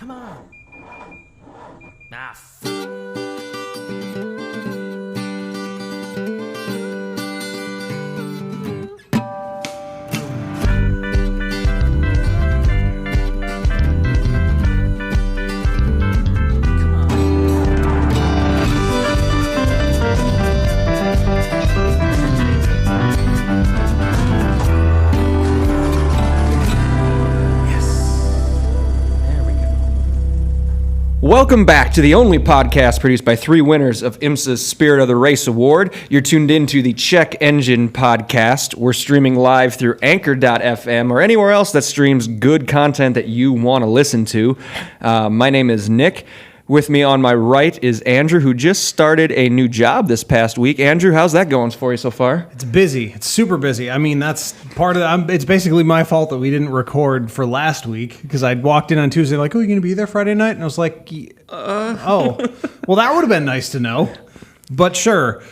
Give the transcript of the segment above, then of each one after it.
Come on. Welcome back to the only podcast produced by three winners of IMSA's Spirit of the Race Award. You're tuned into the Check Engine Podcast. We're streaming live through Anchor.fm or anywhere else that streams good content that you want to listen to. My name is Nick. With me on my right is Andrew, who just started a new job this past week. Andrew, how's that going for you so far? It's busy. It's super busy. I mean, that's part of it's basically my fault that we didn't record for last week because I walked in on Tuesday like, oh, you're going to be there Friday night? And I was like, oh, well, that would have been nice to know. But sure.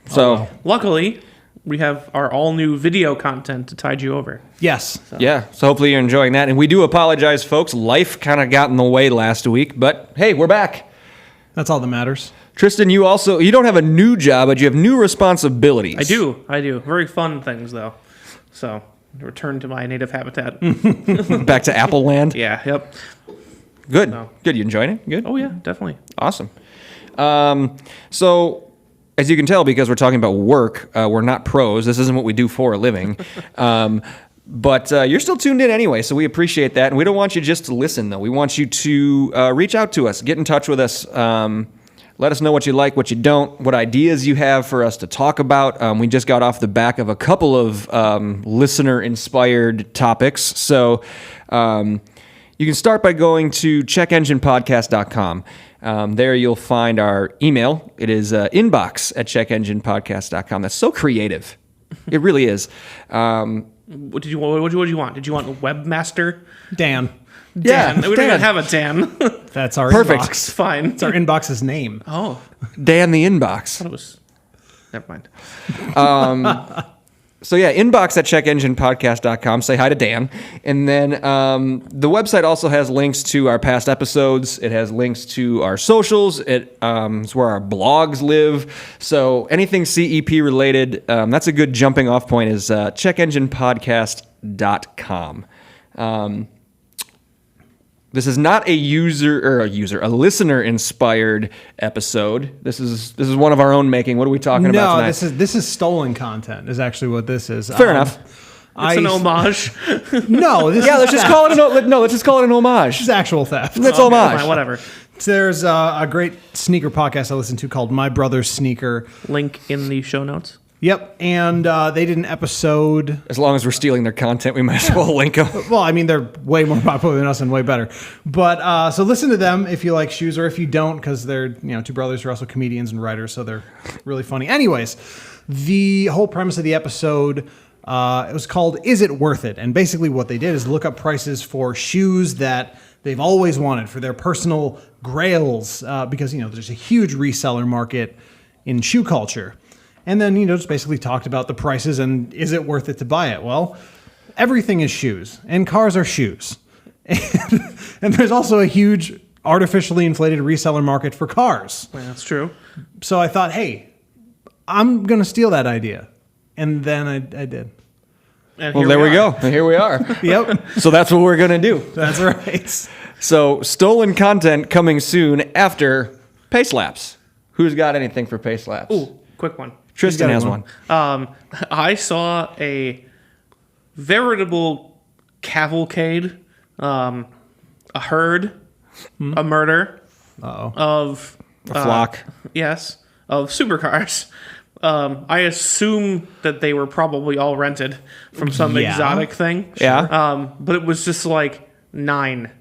So, luckily, we have our all-new video content to tide you over. Yes. Yeah, so hopefully you're enjoying that. And we do apologize, folks. Life kind of got in the way last week, but hey, we're back. That's all that matters. Tristan, you don't have a new job, but you have new responsibilities. I do. Very fun things, though. So, return to my native habitat. Back to Apple Land? Yeah, yep. Good. No. Good. You enjoying it? Good? Oh, yeah, definitely. Awesome. So, as you can tell, because we're talking about work, we're not pros. This isn't what we do for a living. But you're still tuned in anyway, so we appreciate that. And we don't want you just to listen, though. We want you to reach out to us, get in touch with us. Let us know what you like, what you don't, what ideas you have for us to talk about. We just got off the back of a couple of listener-inspired topics. So you can start by going to checkenginepodcast.com. There you'll find our email. It is inbox@checkenginepodcast.com. That's so creative. It really is. What did you want? Did you want a webmaster? Dan. Yeah, Dan. We don't even have a Dan. That's our Perfect. inbox. Fine. It's our inbox's name. Oh. Dan the Inbox. I thought it was... Never mind. So yeah, inbox@checkenginepodcast.com. Say hi to Dan. And then the website also has links to our past episodes. It has links to our socials. It's where our blogs live. So anything CEP related, that's a good jumping off point is checkenginepodcast.com. This is not a listener-inspired episode. This is one of our own making. What are we talking about tonight? No, this is stolen content. Is actually what this is. Fair enough. It's an homage. No, this Let's just call it an homage. This is actual theft. That's homage. Fine, whatever. There's a great sneaker podcast I listen to called My Brother's Sneaker. Link in the show notes. Yep, and they did an episode. As long as we're stealing their content, we might as well link them. Well, I mean, they're way more popular than us and way better. But so listen to them if you like shoes, or if you don't, because they're two brothers who are also comedians and writers, so they're really funny. Anyways, the whole premise of the episode it was called "Is It Worth It?" And basically, what they did is look up prices for shoes that they've always wanted for their personal grails, because there's a huge reseller market in shoe culture. And then, just basically talked about the prices and is it worth it to buy it? Well, everything is shoes, and cars are shoes. And there's also a huge artificially inflated reseller market for cars. Yeah, that's true. So I thought, hey, I'm going to steal that idea. And then I did. And Well, there we go. And here we are. Yep. So that's what we're going to do. That's right. So stolen content coming soon after Pace Laps. Who's got anything for Pace Laps? Ooh, quick one. Tristan has one. I saw a veritable cavalcade, a herd, a murder of A flock. Yes, of supercars. I assume that they were probably all rented from some exotic thing. Yeah. But it was just like 9,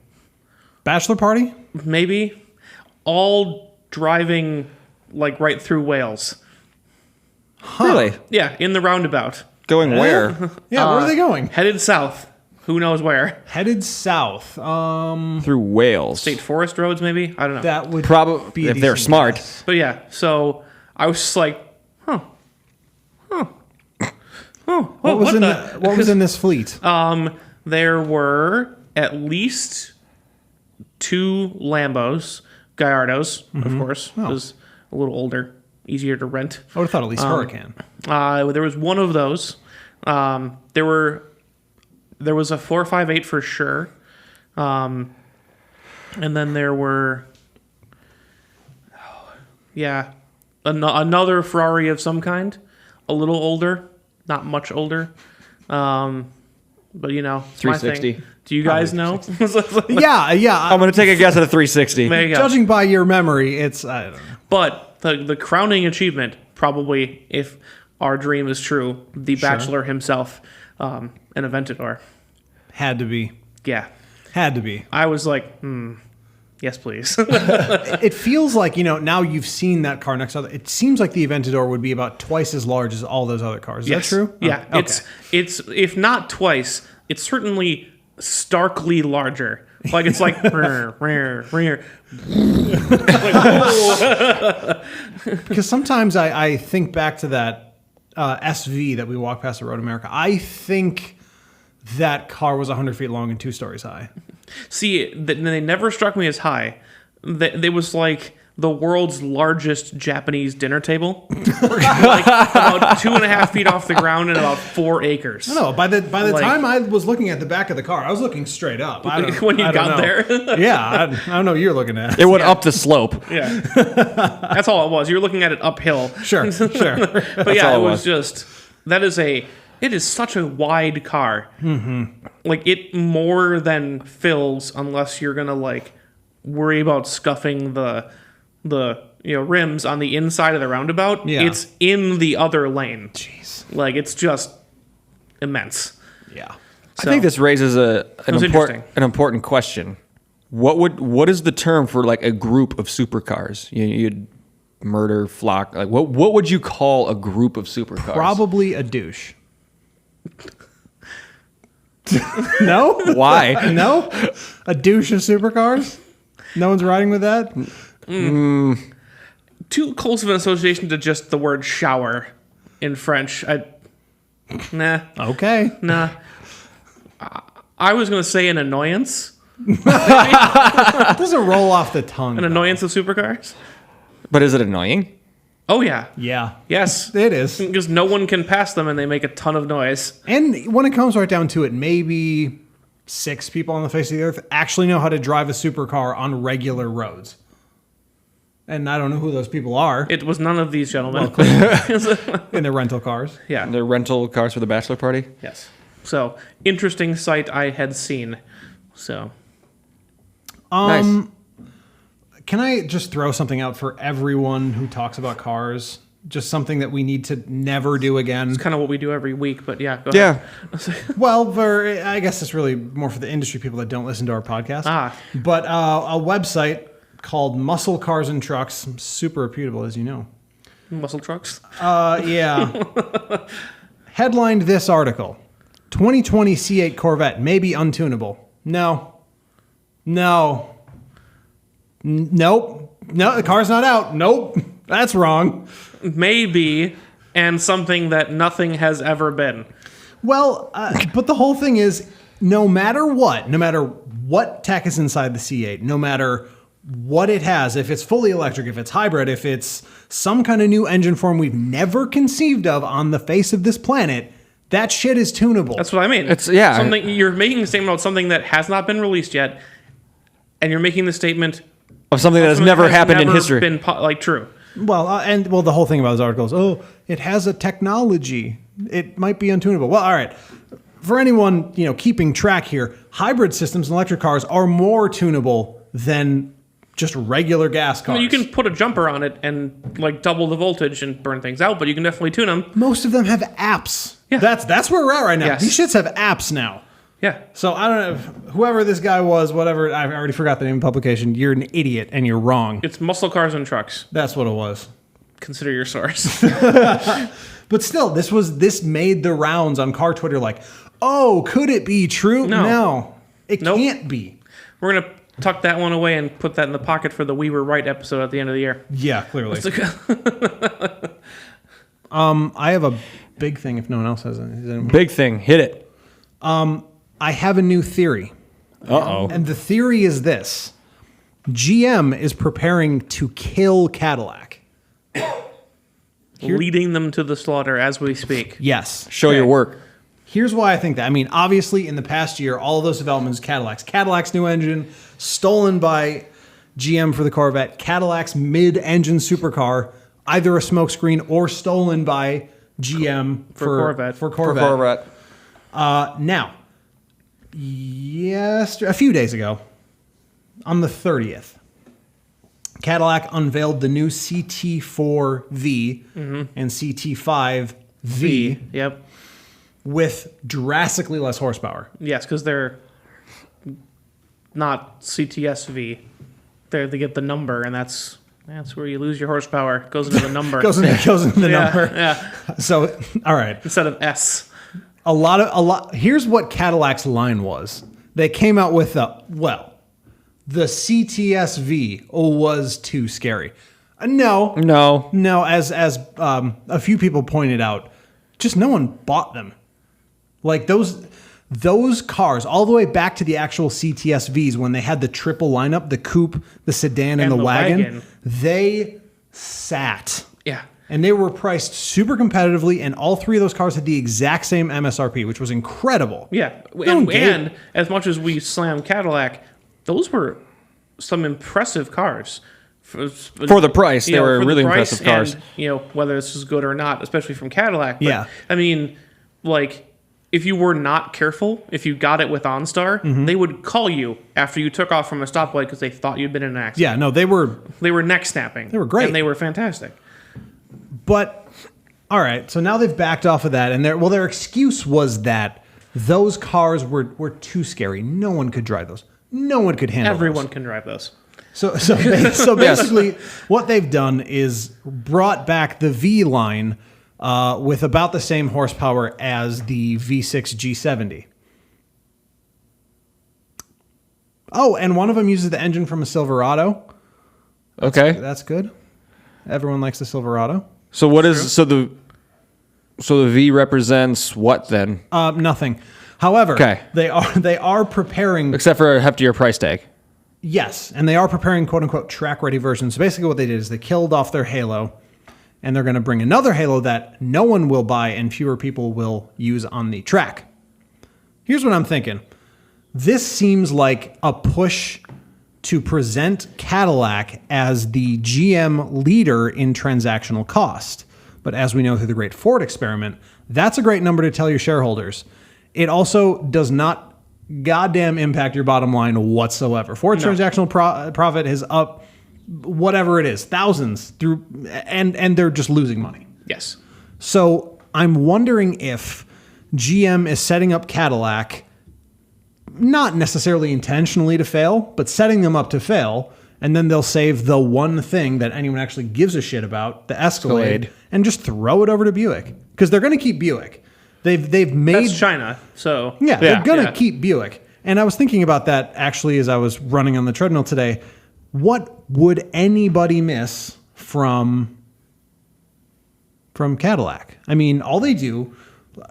Bachelor party? maybe, all driving like right through Wales. Really? Yeah, in the roundabout. Going where? Yeah, where are they going? Headed south. Who knows where? Headed south. Through Wales. State forest roads, maybe? I don't know. That would Probably, be a if they're decent smart. guess. But yeah, so I was just like, What was in this fleet? There were at least 2 Lambos, Gallardos, of course. It was a little older, easier to rent. I would have thought at least Hurricane. There was one of those. There was a 458 for sure. And then there were, another Ferrari of some kind, a little older, not much older. But it's my 360. thing. Do you guys know? Yeah. I'm going to take a guess at a 360. There you go. Judging by your memory, it's I don't know. But the crowning achievement, probably, if our dream is true, the Bachelor himself, an Aventador. Had to be. Yeah. Had to be. I was like, yes, please. It feels like, now you've seen that car next to other. It seems like the Aventador would be about twice as large as all those other cars. Is that true? Yeah. Oh, okay. It's if not twice, it's certainly starkly larger. Like it's like Because sometimes I think back to that SV that we walked past the Road America. I think that car was 100 feet long and 2 stories high. See, they never struck me as high. They was like the world's largest Japanese dinner table, like about 2.5 feet off the ground and about 4 acres. No, by the time I was looking at the back of the car, I was looking straight up. When you got there. Yeah, I don't know what you're looking at. It went up the slope. Yeah, that's all it was. You're looking at it uphill. Sure. But yeah, it was just it is such a wide car. Mm-hmm. Like it more than fills unless you're gonna like worry about scuffing the rims on the inside of the roundabout. Yeah. It's in the other lane. Jeez. Like it's just immense. Yeah. I think this raises an interesting. important question. What is the term for like a group of supercars? You'd murder flock. Like what would you call a group of supercars? Probably a douche. No? Why? No? A douche of supercars? No one's riding with that? Too close of an association to just the word shower in French. Nah. Okay. Nah. I was going to say an annoyance. It doesn't roll off the tongue. An annoyance of supercars? But is it annoying? Oh, yeah. Yeah. Yes. It is. Because no one can pass them and they make a ton of noise. And when it comes right down to it, maybe 6 people on the face of the earth actually know how to drive a supercar on regular roads. And I don't know who those people are It was none of these gentlemen. in their rental cars. Yeah. The rental cars for the bachelor party? Yes. So, interesting sight I had seen. So. Nice. Can I just throw something out for everyone who talks about cars? Just something that we need to never do again. It's kind of what we do every week, but yeah, go ahead. Yeah. Well, I guess it's really more for the industry people that don't listen to our podcast. But a website called Muscle Cars and Trucks, super reputable, as you know. Muscle trucks? Yeah. Headlined this article: 2020 C8 Corvette may be untunable. No. Nope. No, the car's not out. Nope. That's wrong. Maybe, and something that nothing has ever been. Well, but the whole thing is, no matter what tech is inside the C8, no matter what it has, if it's fully electric, if it's hybrid, if it's some kind of new engine form we've never conceived of on the face of this planet, that shit is tunable. That's what I mean. Something you're making a statement about something that has not been released yet, and you're making the statement Of something that has never happened in history. Been true. Well, the whole thing about this article is, it has a technology. It might be untunable. Well, all right. For anyone, keeping track here, hybrid systems and electric cars are more tunable than just regular gas cars. I mean, you can put a jumper on it and like double the voltage and burn things out, but you can definitely tune them. Most of them have apps. Yeah. That's where we're at right now. Yes. These shits have apps now. Yeah. So I don't know, whoever this guy was, whatever, I already forgot the name of the publication. You're an idiot and you're wrong. It's Muscle Cars and Trucks. That's what it was. Consider your source. But still, this made the rounds on car Twitter like, could it be true? No. It can't be. We're going to tuck that one away and put that in the pocket for the We Were Right episode at the end of the year. Yeah, clearly. I have a big thing if no one else has any. Big thing. Hit it. I have a new theory. Uh-oh. And the theory is this. GM is preparing to kill Cadillac. Leading them to the slaughter as we speak. Yes. Show your work. Here's why I think that. I mean, obviously, in the past year, all of those developments, Cadillac's new engine, stolen by GM for the Corvette, Cadillac's mid-engine supercar, either a smokescreen or stolen by GM for Corvette. Now, a few days ago, on the 30th, Cadillac unveiled the new CT4V and CT5V. Yep. With drastically less horsepower. Yes, because they're not CTSV. They get the number, and that's where you lose your horsepower. It goes into the number. goes into the number. Yeah. So, all right. Instead of S. Here's what Cadillac's line was. They came out with the CTSV was too scary. No. As a few people pointed out, just no one bought them. Like those cars, all the way back to the actual CTSVs when they had the triple lineup, the coupe, the sedan, and the wagon, they sat. Yeah. And they were priced super competitively, and all three of those cars had the exact same MSRP, which was incredible. Yeah. And as much as we slam Cadillac, those were some impressive cars. For the price, they were really impressive cars. And, whether this is good or not, especially from Cadillac. But, yeah. I mean, like, if you were not careful, if you got it with OnStar, they would call you after you took off from a stoplight because they thought you'd been in an accident. Yeah, no, they were neck snapping. They were great. And they were fantastic. But, all right, so now they've backed off of that, and their excuse was that those cars were too scary. No one could drive those. No one could handle Everyone can drive those. So basically, what they've done is brought back the V line with about the same horsepower as the V6 G70. Oh, and one of them uses the engine from a Silverado. That's good. Everyone likes the Silverado. So what is the V represents what then? Nothing. However, they are preparing, except for a heftier price tag. Yes, and they are preparing quote unquote track ready versions. So basically, what they did is they killed off their Halo, and they're going to bring another Halo that no one will buy and fewer people will use on the track. Here's what I'm thinking. This seems like a push to present Cadillac as the GM leader in transactional cost. But as we know through the great Ford experiment, that's a great number to tell your shareholders. It also does not goddamn impact your bottom line whatsoever. Ford's transactional profit is up whatever it is, thousands through, and they're just losing money. Yes. So I'm wondering if GM is setting up Cadillac, not necessarily intentionally to fail, but setting them up to fail, and then they'll save the one thing that anyone actually gives a shit about, the Escalade, and just throw it over to Buick. Because they're going to keep Buick. They've made... That's China, so... Yeah, they're going to keep Buick. And I was thinking about that, actually, as I was running on the treadmill today. What would anybody miss from Cadillac? I mean, all they do...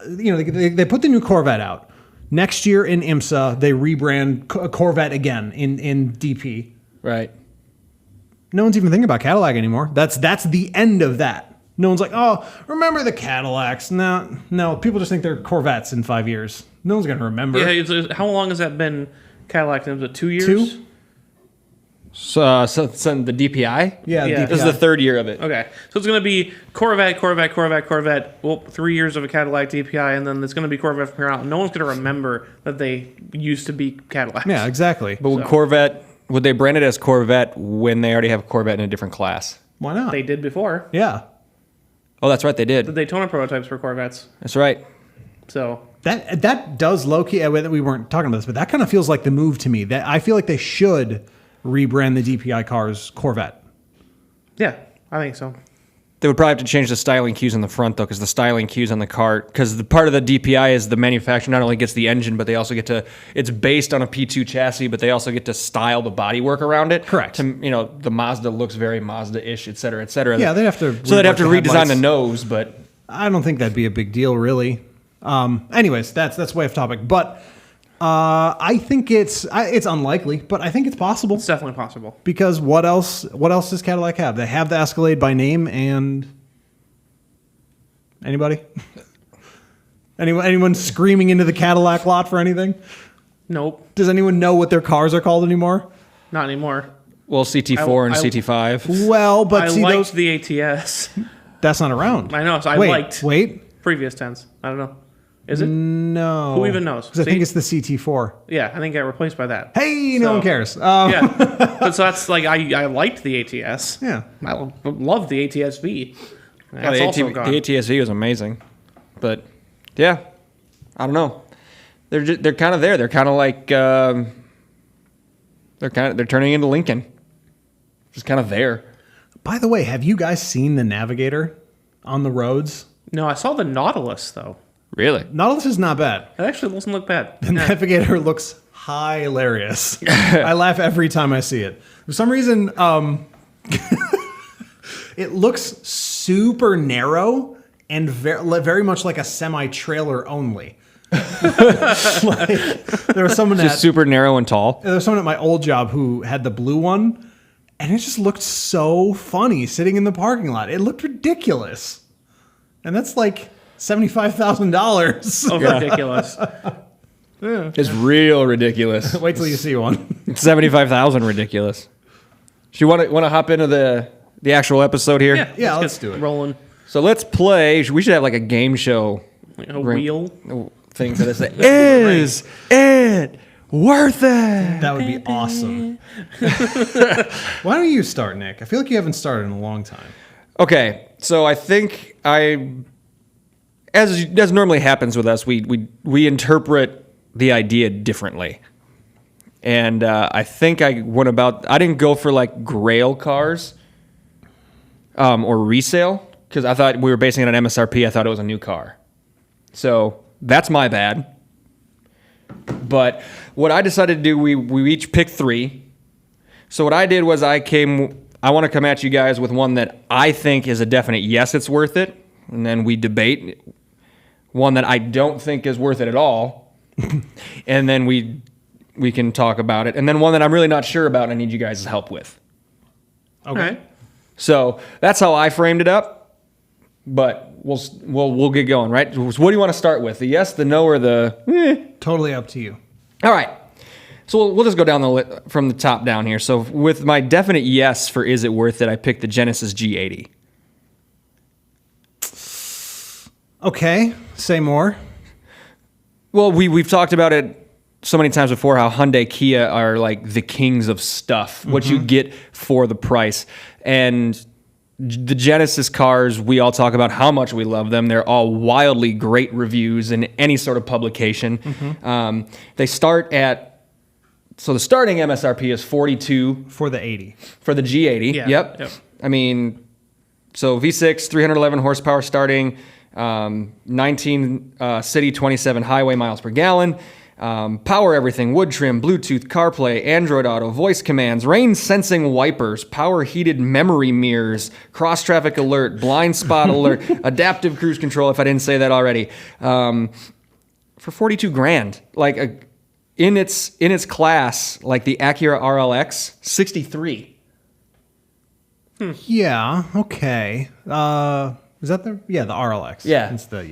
they put the new Corvette out. Next year in IMSA, they rebrand Corvette again in DP. Right. No one's even thinking about Cadillac anymore. That's the end of that. No one's like, oh, remember the Cadillacs? No, people just think they're Corvettes in 5 years. No one's going to remember. Yeah, how long has that been Cadillac? Was it 2 years? 2? So the DPI? Yeah. DPI. This is the third year of it. Okay. So it's going to be Corvette. Well, 3 years of a Cadillac DPI, and then it's going to be Corvette from here out. No one's going to remember that they used to be Cadillacs. Yeah, exactly. But would they brand it as Corvette when they already have a Corvette in a different class? Why not? They did before. Yeah. Oh, that's right, they did. The Daytona prototypes were Corvettes. That's right. So that does low-key, we weren't talking about this, but that kind of feels like the move to me. That I feel like they should rebrand the DPI cars Corvette. Yeah, I think so. They would probably have to change the styling cues on the front, though, because the styling cues on the car, because the part of the DPI is the manufacturer not only gets the engine, but they also get to, it's based on a P2 chassis, but they also get to style the bodywork around it. Correct. The Mazda looks very Mazda-ish, et cetera, et cetera. Yeah, they'd have to. So they'd have to redesign the nose, but I don't think that'd be a big deal, really. Anyways, that's way off topic. But I think it's unlikely, but I think it's possible. It's definitely possible. Because what else does Cadillac have? They have the Escalade by name and anybody? Anyone screaming into the Cadillac lot for anything? Nope. Does anyone know what their cars are called anymore? Not anymore. Well, CT4 and CT5. Well, but I liked the ATS. That's not around. I know. So I liked previous tense. I don't know. Is it? No. Who even knows? Because I think it's the CT4. Yeah, I think it got replaced by that. Hey, no one cares. Yeah. But so that's like I liked the ATS. Yeah. I loved the ATS-V. That's the also gone. The ATS-V was amazing, but yeah, I don't know. They're kind of there. They're kind of like they're turning into Lincoln. Just kind of there. By the way, have you guys seen the Navigator on the roads? No, I saw the Nautilus though. Really? Nautilus is not bad. It actually doesn't look bad. The Navigator looks hilarious. I laugh every time I see it. For some reason, it looks super narrow and very much like a semi-trailer only. There was someone just super narrow and tall. There was someone at my old job who had the blue one, and it just looked so funny sitting in the parking lot. It looked ridiculous, and that's like $75,000. Oh, ridiculous! It's real ridiculous. Wait till you see one. It's 75,000 ridiculous. Do you want to hop into the actual episode here? Yeah, let's do it. Rolling. So let's play. We should have like a game show. A wheel thing for this. Is it worth it? That would be awesome. Why don't you start, Nick? I feel like you haven't started in a long time. Okay, so I think as normally happens with us, we interpret the idea differently, and I think I didn't go for like Grail cars, or resale, because I thought we were basing it on MSRP. I thought it was a new car, so that's my bad. But what I decided to do, we each picked 3. So what I did was I want to come at you guys with one that I think is a definite yes, it's worth it. And then we debate one that I don't think is worth it at all. And then we can talk about it. And then one that I'm really not sure about and I need you guys' help with. Okay. So that's how I framed it up. But we'll get going, right? So what do you want to start with? The yes, the no, or the Totally up to you. All right. So we'll just go down from the top down here. So with my definite yes for is it worth it, I picked the Genesis G80. Okay. Say more. Well, we've talked about it so many times before, how Hyundai, Kia are like the kings of stuff, what you get for the price. And the Genesis cars, we all talk about how much we love them. They're all wildly great reviews in any sort of publication. They start at, so the starting MSRP is $42 for the 80. for the G80. Yeah. Yep. I mean, so V6, 311 horsepower starting, 19 city, 27 highway miles per gallon. Power everything, wood trim, Bluetooth, CarPlay, Android Auto, voice commands, rain sensing wipers, power heated memory mirrors, cross traffic alert, blind spot alert, adaptive cruise control, if I didn't say that already, for $42,000. Like in its class, like the Acura RLX, 63. Yeah. Okay. Is that the RLX? Yeah. It's the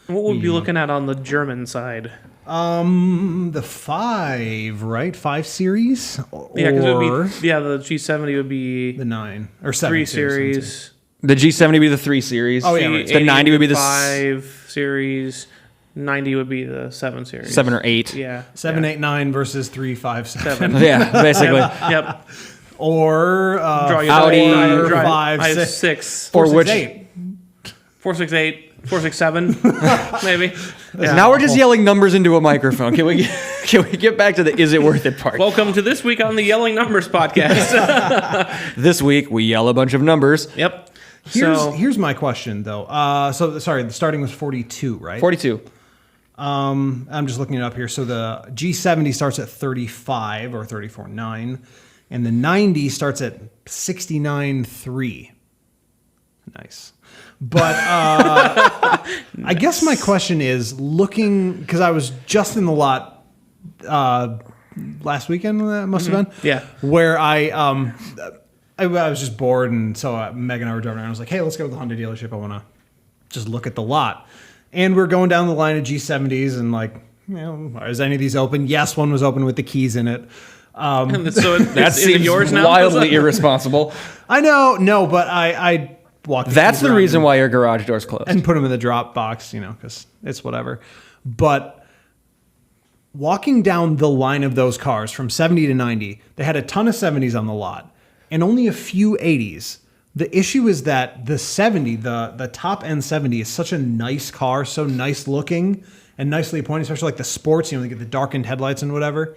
What would we be looking at on the German side? the 5, right? 5 series? Yeah, because it Or would be the G70 would be the 9 or 7 3 series. The G70 would be the 3 series. Oh, yeah, right. The 90 would be the 5 series. 90 would be the 7 series. 7 or 8. Yeah. 7, 8, 9 versus 3, 5, 7. 7. Yeah, basically. Yep. Or Draw your Audi, die. Draw- 5, I have 6. 6. Or 4, 6, which 8. 468. 467, maybe. Yeah. Now we're just yelling numbers into a microphone. Can we get back to the is it worth it part? Welcome to this week on the Yelling Numbers podcast. This week we yell a bunch of numbers. Yep. Here's my question though. So sorry, the starting was 42, right? 42. I'm just looking it up here. So the G70 starts at 35 or 34.9, and the 90 starts at 69.3. Nice. But I guess my question is, looking, because I was just in the lot last weekend. That must have been. Yeah. Where I was just bored, and so Meg and I were driving around. I was like, "Hey, let's go to the Honda dealership. I want to just look at the lot." And we're going down the line of G70s, and like, is any of these open? Yes, one was open with the keys in it. And so That seems yours now? wildly irresponsible. I know, no, but I walked. That's the reason why your garage door's closed. And put them in the drop box, because it's whatever. But walking down the line of those cars from 70 to 90, they had a ton of 70s on the lot and only a few 80s. The issue is that the 70, the top end 70 is such a nice car, so nice looking and nicely appointed, especially like the sports, they get the darkened headlights and whatever.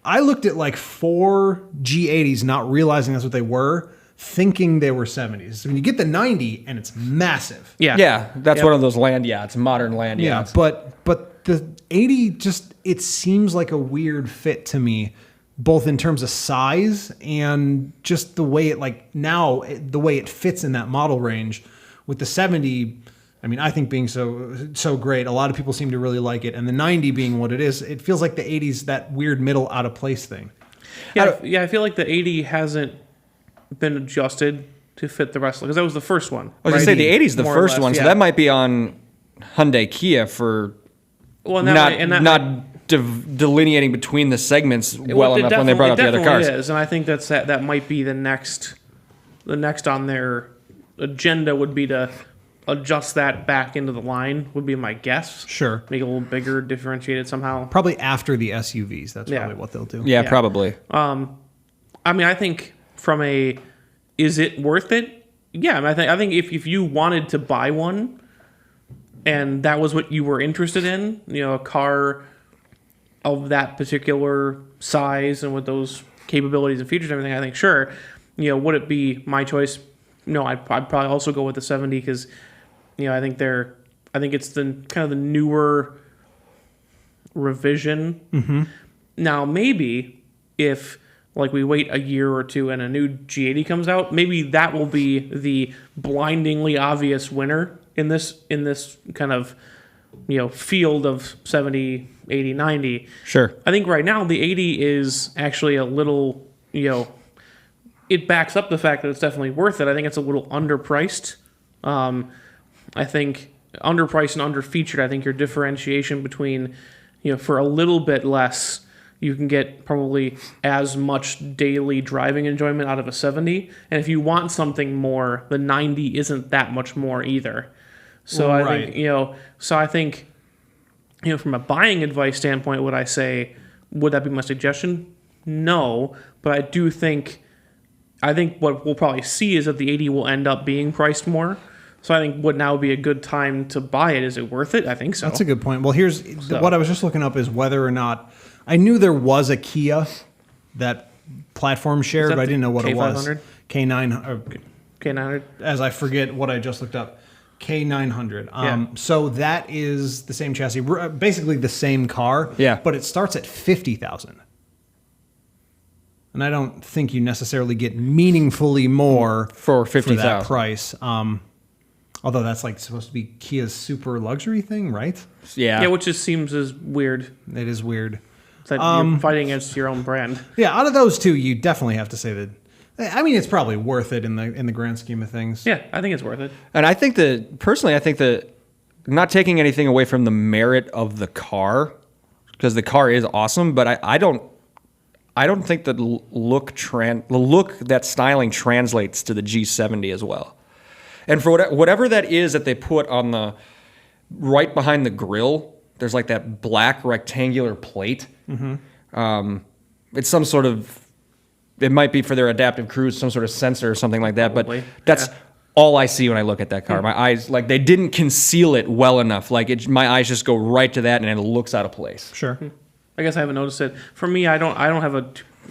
I looked at like 4 G80s, not realizing that's what they were, thinking they were 70s. So when you get the 90 and it's massive. Yeah, that's one of those land yachts, modern land yachts. But the 80 just, it seems like a weird fit to me, both in terms of size and just the way it the way it fits in that model range. With the 70, I mean, I think being so great, a lot of people seem to really like it, and the 90 being what it is, it feels like the 80's that weird middle out of place thing. Yeah, I feel like the 80 hasn't been adjusted to fit the rest, because that was the first one. I was going to say the 80's the first one, so that might be on Hyundai Kia for not delineating between the segments well enough when they brought out the other cars. It is, and I think that might be the next on their agenda would be to adjust that back into the line, would be my guess. Sure. Make it a little bigger, differentiated somehow. Probably after the SUVs. That's probably what they'll do. Yeah, probably. I mean, I think from is it worth it? Yeah, I think if you wanted to buy one and that was what you were interested in, a car of that particular size and with those capabilities and features and everything, I think, sure. Would it be my choice? No, I'd probably also go with the 70 because, I think it's the kind of the newer revision. Mm-hmm. Now, maybe if we wait a year or two and a new G80 comes out, maybe that will be the blindingly obvious winner in this kind of field of 70, 80, 90. Sure. I think right now the 80 is actually a little, it backs up the fact that it's definitely worth it. I think it's a little underpriced. I think underpriced and underfeatured. I think your differentiation between, for a little bit less, you can get probably as much daily driving enjoyment out of a 70. And if you want something more, the 90 isn't that much more either. So I think, from a buying advice standpoint, would that be my suggestion? No, but I think what we'll probably see is that the 80 will end up being priced more. So I think would now be a good time to buy it. Is it worth it? I think so. That's a good point. Well, what I was just looking up is whether or not I knew there was a Kia that platform shared, but I didn't know what it was. K900. As I forget what I just looked up. K900. So that is the same chassis, basically the same car. Yeah. But it starts at 50,000. And I don't think you necessarily get meaningfully more for 50,000 for that price. Although that's supposed to be Kia's super luxury thing, right? Yeah. Yeah, which just seems as weird. It is weird. That you're fighting against your own brand. Yeah, out of those two, you definitely have to say that. I mean, it's probably worth it in the grand scheme of things. Yeah, I think it's worth it. And I think that not taking anything away from the merit of the car, because the car is awesome, but I don't think the look that styling translates to the G70 as well. And for whatever that is that they put on the right behind the grill, there's that black rectangular plate. Mm-hmm. It's some sort of. It might be for their adaptive cruise, some sort of sensor or something like that. Probably. But that's all I see when I look at that car. My eyes, they didn't conceal it well enough. My eyes just go right to that, and it looks out of place. Sure. I guess I haven't noticed it. For me, I don't have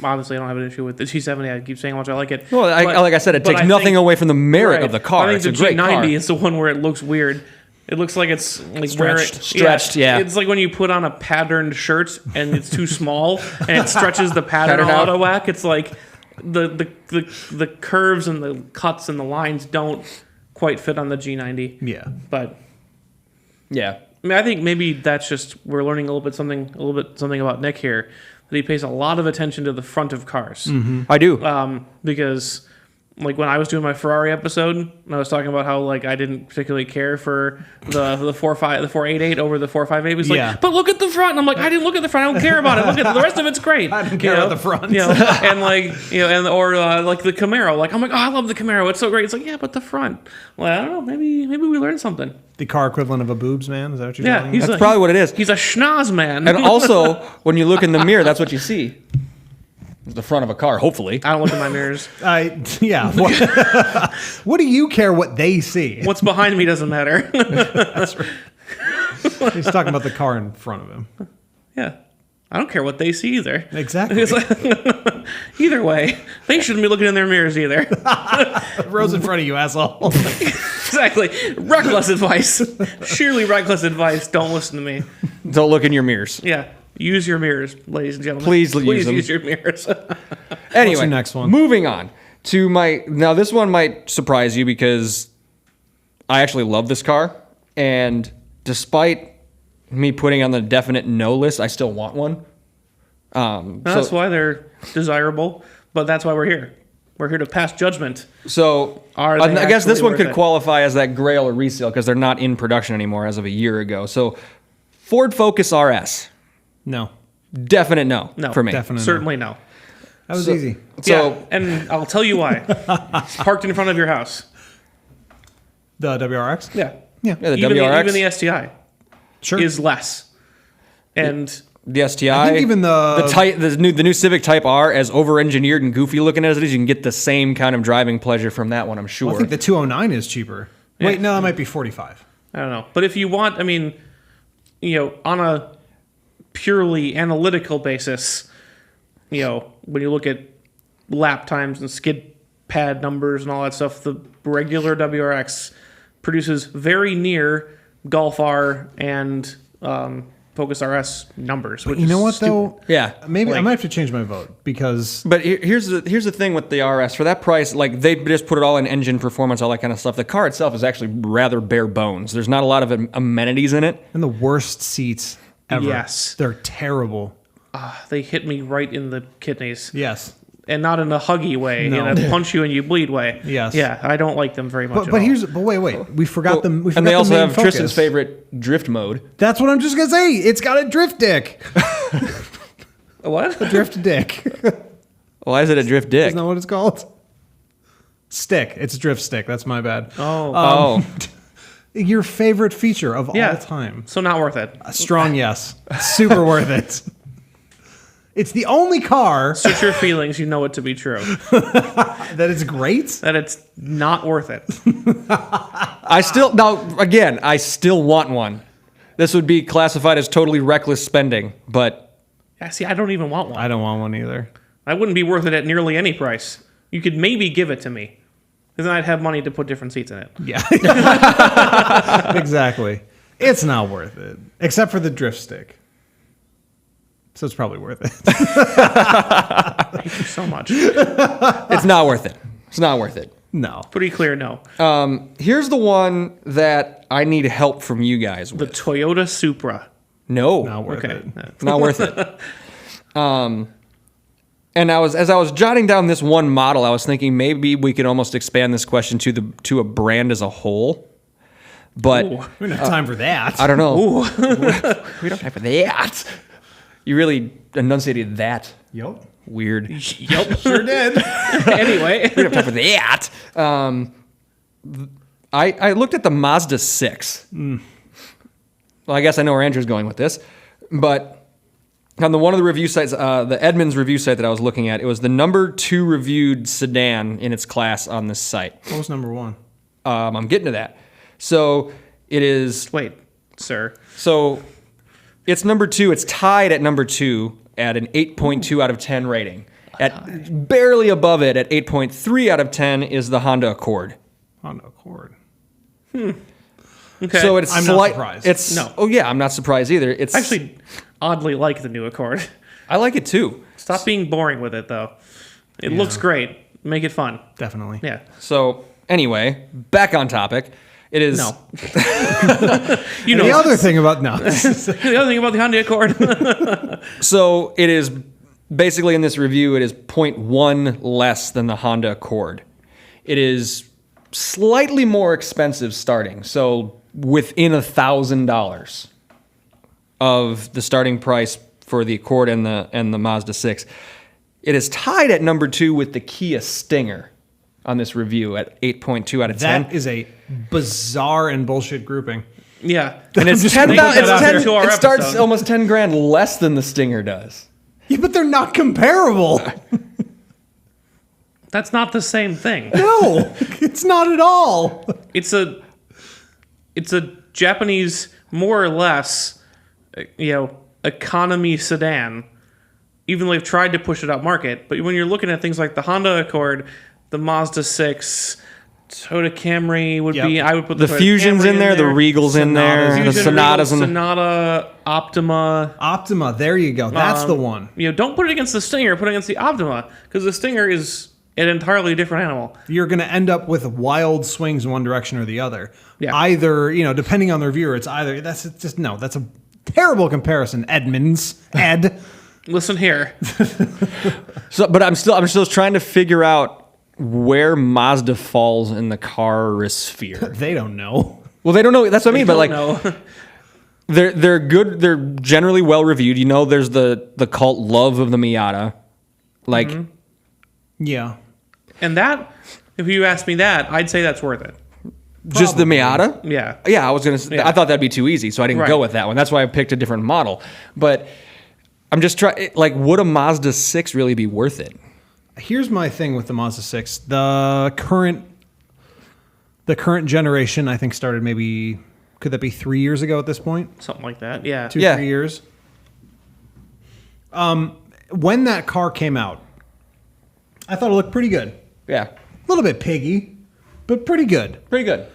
obviously I don't have an issue with the G70. I keep saying how much I like it. Well, like I said, it takes nothing away from the merit of the car. I think it's a great car. The G90 is the one where it looks weird. It looks like it's stretched. Yeah. It's like when you put on a patterned shirt and it's too small and it stretches the pattern out of whack. It's like the curves and the cuts and the lines don't quite fit on the G90. Yeah. But yeah. I mean, I think maybe that's just we're learning a little bit something about Nick here, that he pays a lot of attention to the front of cars. I do. Because like when I was doing my Ferrari episode, I was talking about how like I didn't particularly care for the 488 over the 458. He's like, but look at the front. And I'm like, I didn't look at the front. I don't care about it. Look at the rest of it's great. I don't care about the front. And like or like the Camaro. Like I'm like, oh, I love the Camaro. It's so great. It's like, yeah, but the front. Well, I don't know. Maybe we learned something. The car equivalent of a boobs man. Is that what you're telling me? That's probably what it is. He's a schnoz man. And also, when you look in the mirror, that's what you see. The front of a car, hopefully. I don't look in my mirrors. Yeah. What do you care what they see? What's behind me doesn't matter. That's right. He's talking about the car in front of him. Yeah. I don't care what they see either. Exactly. It's like, either way, they shouldn't be looking in their mirrors either. Rose in front of you, asshole. Exactly. Reckless advice. Sheerly reckless advice. Don't listen to me. Don't look in your mirrors. Yeah. Use your mirrors, ladies and gentlemen. Please use them. Use your mirrors. Anyway, what's your next one? Moving on to now this one might surprise you because I actually love this car, and despite me putting on the definite no list, I still want one. That's why they're desirable, but that's why we're here. We're here to pass judgment. So I guess this one could qualify as that Grail or resale because they're not in production anymore as of a year ago. So Ford Focus RS. No. Definite no for me. Certainly no. That was easy. So, and I'll tell you why. It's parked in front of your house. The WRX? Yeah. Yeah, the even WRX. Even the STI is less. And the STI, I think even the new Civic Type R, as over-engineered and goofy looking as it is, you can get the same kind of driving pleasure from that one, I'm sure. Well, I think the 209 is cheaper. Yeah. Wait, no, that might be 45. I don't know. But if you want, I mean, on a purely analytical basis, when you look at lap times and skid pad numbers and all that stuff, the regular WRX produces very near Golf R and Focus RS numbers. Which you know what, stupid. though? Yeah. Maybe I might have to change my vote because... But here's the thing with the RS. For that price, like they just put it all in engine performance, all that kind of stuff. The car itself is actually rather bare bones. There's not a lot of amenities in it. And the worst seats ever. Yes. They're terrible. They hit me right in the kidneys. Yes. And not in a huggy way, No. in a punch you and you bleed way. Yes. Yeah, I don't like them very much. But wait. We forgot them. And they also have Tristan's favorite drift mode. That's what I'm just going to say. It's got a drift dick. A what? A drift dick. Why is it a drift dick? Isn't that what it's called? Stick. It's a drift stick. That's my bad. Oh. Your favorite feature of all time. So not worth it. A strong yes. Super worth it. It's the only car Search your feelings, you know it to be true. that is great. That it's not worth it. I still want one. This would be classified as totally reckless spending, but Yeah, see, I don't even want one. I don't want one either. I wouldn't be worth it at nearly any price. You could maybe give it to me. Because then I'd have money to put different seats in it. Yeah. Exactly. It's not worth it. Except for the drift stick. So it's probably worth it. Thank you so much. it's not worth it. It's not worth it. No. Pretty clear no. Here's the one that I need help from you guys The with. Toyota Supra. No. Not worth Okay. it. Not worth it. And as I was jotting down this one model, I was thinking maybe we could almost expand this question to a brand as a whole. But Ooh. We don't have time for that. I don't know. We don't have time for that. You really enunciated that. Yup. Weird. Yep. Sure did. Anyway. We don't have time for that. I looked at the Mazda 6. Well, I guess I know where Andrew's going with this. But on one of the review sites, the Edmunds review site that I was looking at, it was the number 2 reviewed sedan in its class on this site. What was number 1? I'm getting to that. So it is... Wait, sir. So it's number 2. It's tied at number 2 at an 8.2 out of 10 rating. At barely above it, at 8.3 out of 10, is the Honda Accord. Honda Accord. Okay. So it's I'm not surprised. No. Oh yeah, I'm not surprised either. It's I actually oddly like the new Accord. I like it too. Stop being boring with it, though. It looks great. Make it fun. Definitely. Yeah. So anyway, back on topic. It is. No. The other thing about the other thing about the Honda Accord. So it is basically in this review, it is 0.1 less than the Honda Accord. It is slightly more expensive starting, so within $1,000 of the starting price for the Accord and the Mazda 6. It is tied at number 2 with the Kia Stinger on this review at 8.2 out of 10. That is a bizarre and bullshit grouping. Yeah. And it's just 10. gonna put that out there. It starts almost 10 grand less than the Stinger does. Yeah, but they're not comparable. That's not the same thing. No, it's not at all. It's a Japanese, more or less, economy sedan. Even though they've tried to push it up market, but when you're looking at things like the Honda Accord, the Mazda 6, Toyota Camry would be. I would put the Toyota Fusions Camry in there, the Regals in there, Fusion, the Sonatas in there. Sonata, Optima. Optima, there you go. That's the one. Don't put it against the Stinger. Put it against the Optima, because the Stinger is an entirely different animal. You're going to end up with wild swings in one direction or the other. Yeah. Either, depending on the reviewer, it's either that's a terrible comparison. Ed. Listen here. But I'm still trying to figure out where Mazda falls in the car sphere. They don't know. Well, they don't know. That's what I mean. But like, no. they're good. They're generally well reviewed. There's the cult love of the Miata. Like, Yeah. And that, if you ask me that, I'd say that's worth it. just the Miata. Yeah. Yeah, I was gonna. I thought that'd be too easy, so I didn't go with that one. That's why I picked a different model. But I'm just trying. Like, would a Mazda 6 really be worth it? Here's my thing with the Mazda 6. The current generation, I think, started maybe, could that be 3 years ago at this point? Something like that. Yeah. 3 years. When that car came out, I thought it looked pretty good. Yeah. A little bit piggy, but pretty good. Pretty good.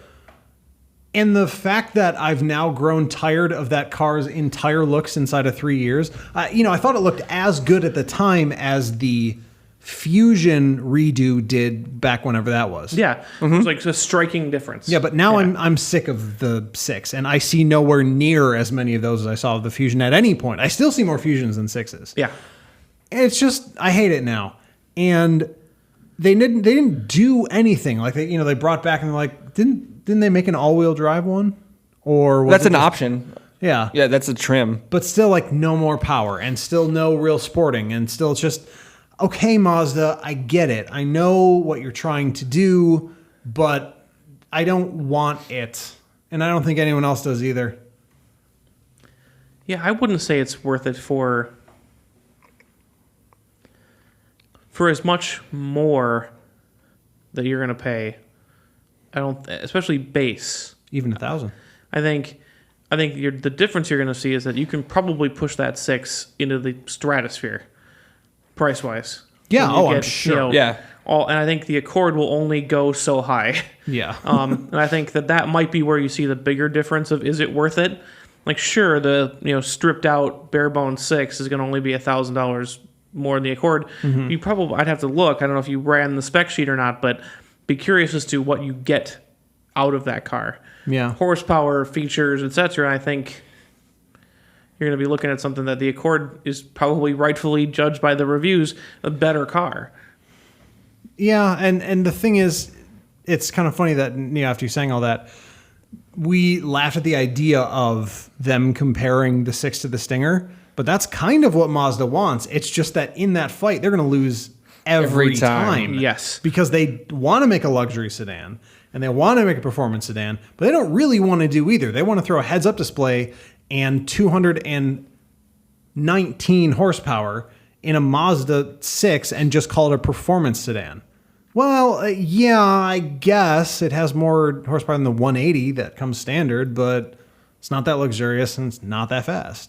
And the fact that I've now grown tired of that car's entire looks inside of 3 years, I thought it looked as good at the time as the Fusion redo did back whenever that was. Yeah. It was like a striking difference. Yeah, but now I'm sick of the 6, and I see nowhere near as many of those as I saw of the Fusion at any point. I still see more Fusions than 6s. Yeah. And it's just, I hate it now. And they didn't do anything. Like they brought back and they're like, didn't they make an all-wheel drive one? Or was That's an just, option. Yeah. Yeah, that's a trim. But still, like, no more power and still no real sporting, and still it's just, okay, Mazda, I get it. I know what you're trying to do, but I don't want it. And I don't think anyone else does either. Yeah, I wouldn't say it's worth it for as much more that you're going to pay. I don't, especially base. Even 1,000. I think the difference you're going to see is that you can probably push that 6 into the stratosphere, price wise. Yeah. I'm sure. Yeah. And I think the Accord will only go so high. Yeah. And I think that might be where you see the bigger difference of, is it worth it? Like, sure, the stripped out bare bones 6 is going to only be $1,000 more than the Accord. Mm-hmm. I'd have to look. I don't know if you ran the spec sheet or not, but be curious as to what you get out of that car. Yeah. Horsepower, features, etc. I think you're going to be looking at something that the Accord is probably rightfully judged by the reviews a better car. Yeah, and the thing is, it's kind of funny that after you saying all that, we laughed at the idea of them comparing the 6 to the Stinger, but that's kind of what Mazda wants. It's just that in that fight, they're going to lose every time. Yes. Because they want to make a luxury sedan, and they want to make a performance sedan, but they don't really want to do either. They want to throw a heads-up display and 219 horsepower in a Mazda 6 and just call it a performance sedan. Well, yeah, I guess it has more horsepower than the 180 that comes standard, but it's not that luxurious and it's not that fast.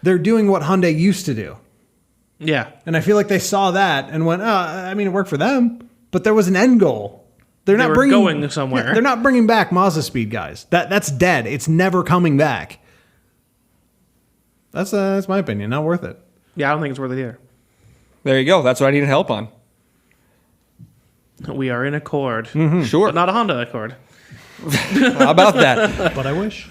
They're doing what Hyundai used to do. Yeah. And I feel like they saw that and went, it worked for them, but there was an end goal. They were going somewhere. Yeah, they're not bringing back Mazda speed, guys. That's dead. It's never coming back. That's my opinion. Not worth it. Yeah, I don't think it's worth it either. There you go. That's what I needed help on. We are in Accord. Sure. But not a Honda Accord. How about that? But I wish.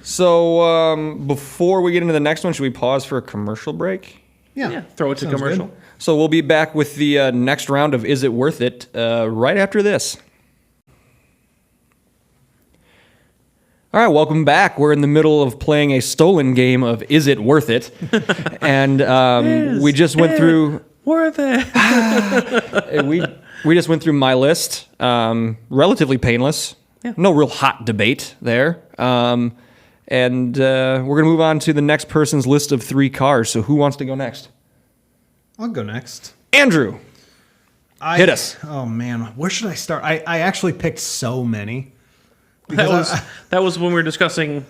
So before we get into the next one, should we pause for a commercial break? Yeah, throw it to Sounds commercial. good. So we'll be back with the next round of Is It Worth It right after this. All right, welcome back. We're in the middle of playing a stolen game of Is It Worth It? And we just went through... Worth it. we just went through my list. Relatively painless. Yeah. No real hot debate there. And we're going to move on to the next person's list of 3 cars. So who wants to go next? I'll go next. Andrew. Hit us. Oh, man. Where should I start? I actually picked so many. That was when we were discussing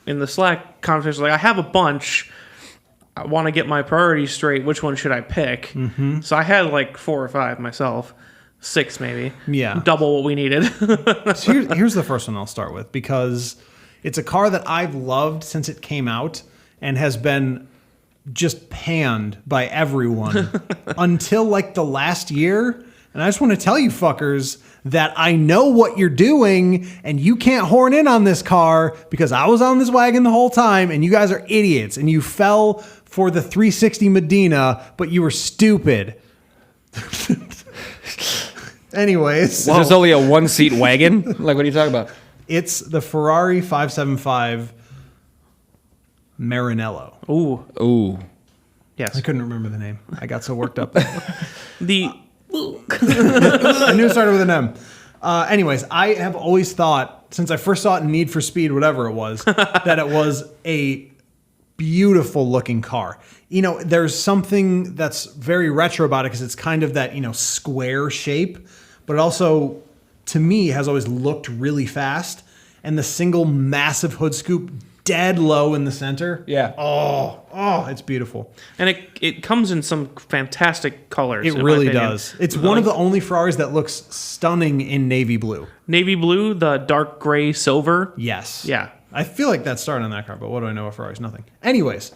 in the Slack conversation. Like, I have a bunch. I want to get my priorities straight. Which one should I pick? Mm-hmm. So I had like 4 or 5 myself. 6 maybe. Yeah. Double what we needed. So here's the first one I'll start with, because it's a car that I've loved since it came out and has been just panned by everyone until like the last year. And I just want to tell you fuckers that I know what you're doing and you can't horn in on this car because I was on this wagon the whole time and you guys are idiots and you fell for the 360 Medina, but you were stupid. Anyways. Well, there's only a 1-seat wagon? Like, what are you talking about? It's the Ferrari 575 Maranello. Ooh. Yes. I couldn't remember the name. I got so worked up. The I knew it started with an M. Anyways, I have always thought, since I first saw it in Need for Speed, whatever it was, that it was a beautiful looking car. You know, there's something that's very retro about it because it's kind of that, square shape, but it also, to me, has always looked really fast. And the single massive hood scoop dead low in the center. Yeah. Oh, it's beautiful. and it comes in some fantastic colors. It in my really opinion. does. It's one of the only Ferraris that looks stunning in navy blue. Navy blue, the dark gray silver. Yes. Yeah. I feel like that started on that car, but what do I know of Ferraris? Nothing. Anyways,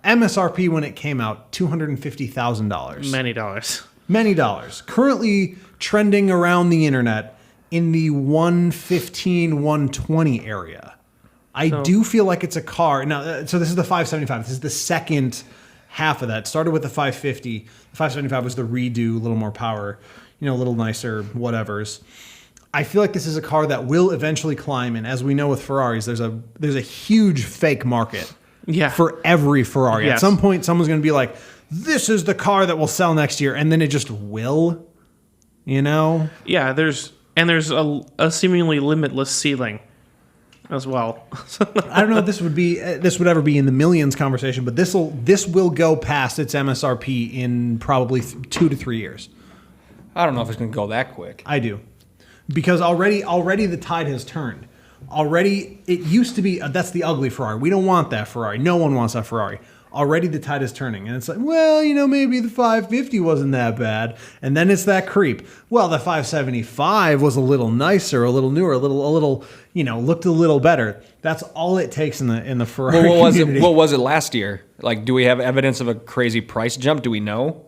MSRP when it came out, $250,000. Many Many dollars. dollars. Currently trending around the internet in the 115, 120 area. I do feel like it's a car. Now, so this is the 575. This is the second half of that. Started with the 550. The 575 was the redo, a little more power, a little nicer, whatevers. I feel like this is a car that will eventually climb. And as we know with Ferraris, there's a huge fake market for every Ferrari. Yes. At some point, someone's going to be like, this is the car that will sell next year. And then it just will, Yeah, there's a seemingly limitless ceiling as well. I don't know if this would ever be in the millions conversation, but this will go past its MSRP in probably 2 to 3 years. I don't know if it's going to go that quick. I do, because already the tide has turned. Already it used to be that's the ugly Ferrari. We don't want that Ferrari. No one wants that Ferrari. Already the tide is turning, and it's like, well, maybe the 550 wasn't that bad, and then it's that creep. Well, the 575 was a little nicer, a little newer, a little, looked a little better. That's all it takes in the Ferrari community. What was it last year? Like, do we have evidence of a crazy price jump? Do we know?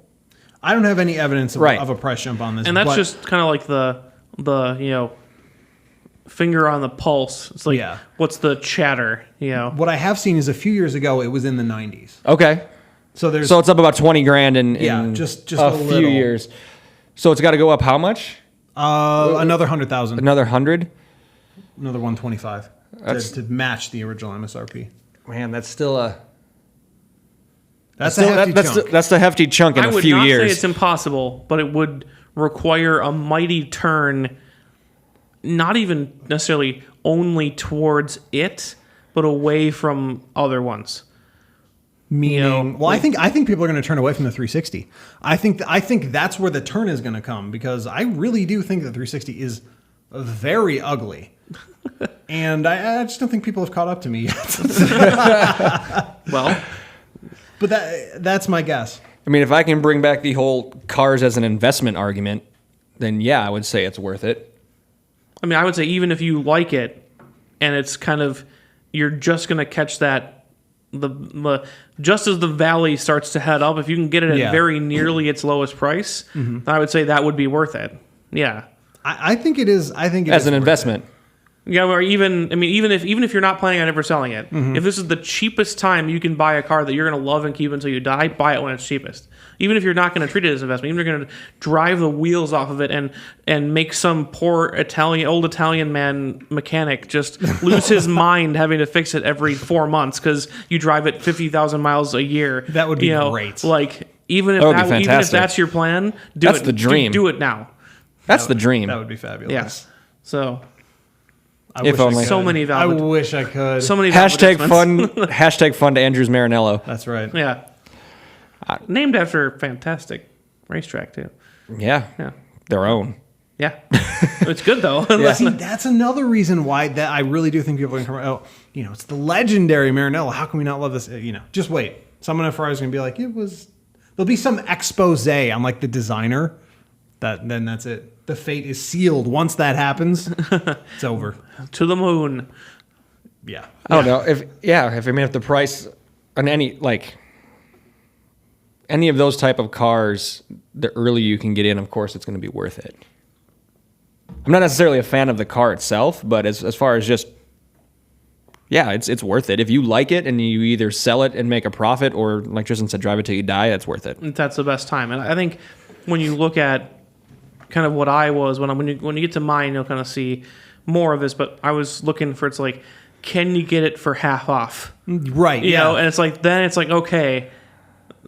I don't have any evidence of a price jump on this, And that's just kind of like the finger on the pulse. It's like, what's the chatter? What I have seen is a few years ago it was in the 90s. Okay. So it's up about $20,000 in just a few years. So it's got to go up how much? Another 100,000. Another 100? Another 125 to match the original MSRP. Man, that's still a That's a hefty chunk. That's a hefty chunk in a few years. I would not say it's impossible, but it would require a mighty turn. Not even necessarily only towards it, but away from other ones. Meaning, I think people are going to turn away from the 360. I think that's where the turn is going to come, because I really do think the 360 is very ugly, and I just don't think people have caught up to me yet. Well, but that's my guess. I mean, if I can bring back the whole cars as an investment argument, then yeah, I would say it's worth it. I mean, I would say even if you like it, and it's kind of, you're just going to catch that, just as the valley starts to head up, if you can get it at very nearly its lowest price, I would say that would be worth it. Yeah. I think it is. I think it as is an investment. Yeah, or even if you're not planning on ever selling it, if this is the cheapest time you can buy a car that you're going to love and keep until you die, buy it when it's cheapest. Even if you're not going to treat it as an investment, even if you're going to drive the wheels off of it and make some poor old Italian man mechanic just lose his mind having to fix it every 4 months because you drive it 50,000 miles a year. That would be great. Like even if that's your plan, that's the dream. Do it now. That's the dream. That would be fabulous. Yes. So. If only. So many valid. I wish I could. So many hashtag fun. Hashtag fun to Andrews Marinello. That's right. Yeah. Named after a fantastic racetrack too. Yeah. Their own. Yeah. It's good though. See, that's another reason why that I really do think people are going to come. Oh, it's the legendary Marinello. How can we not love this? Just wait. Someone at Ferrari's going to be like, there'll be some expose on like the designer. Then that's it. The fate is sealed. Once that happens, it's over. To the moon. Yeah. I don't know if the price on any of those type of cars, the earlier you can get in, of course, it's going to be worth it. I'm not necessarily a fan of the car itself, but as far as just, it's worth it. If you like it and you either sell it and make a profit, or like Tristan said, drive it till you die, it's worth it. That's the best time. And I think when you look at kind of what I was when you get to mine, you'll kind of see more of this. But I was looking for, it's like, can you get it for half off? Right. You know, and it's like, then it's like, okay,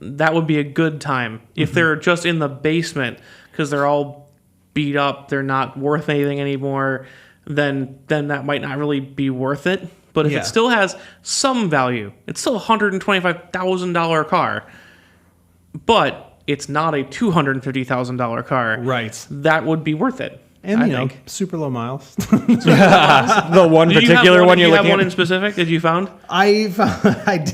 that would be a good time. If they're just in the basement because they're all beat up, they're not worth anything anymore, then that might not really be worth it. But if it still has some value, it's still a $125,000 car, but it's not a $250,000 car. Right. That would be worth it. And, I think. Super low miles. The one particular one you're looking at? Did you have one in specific that you found? I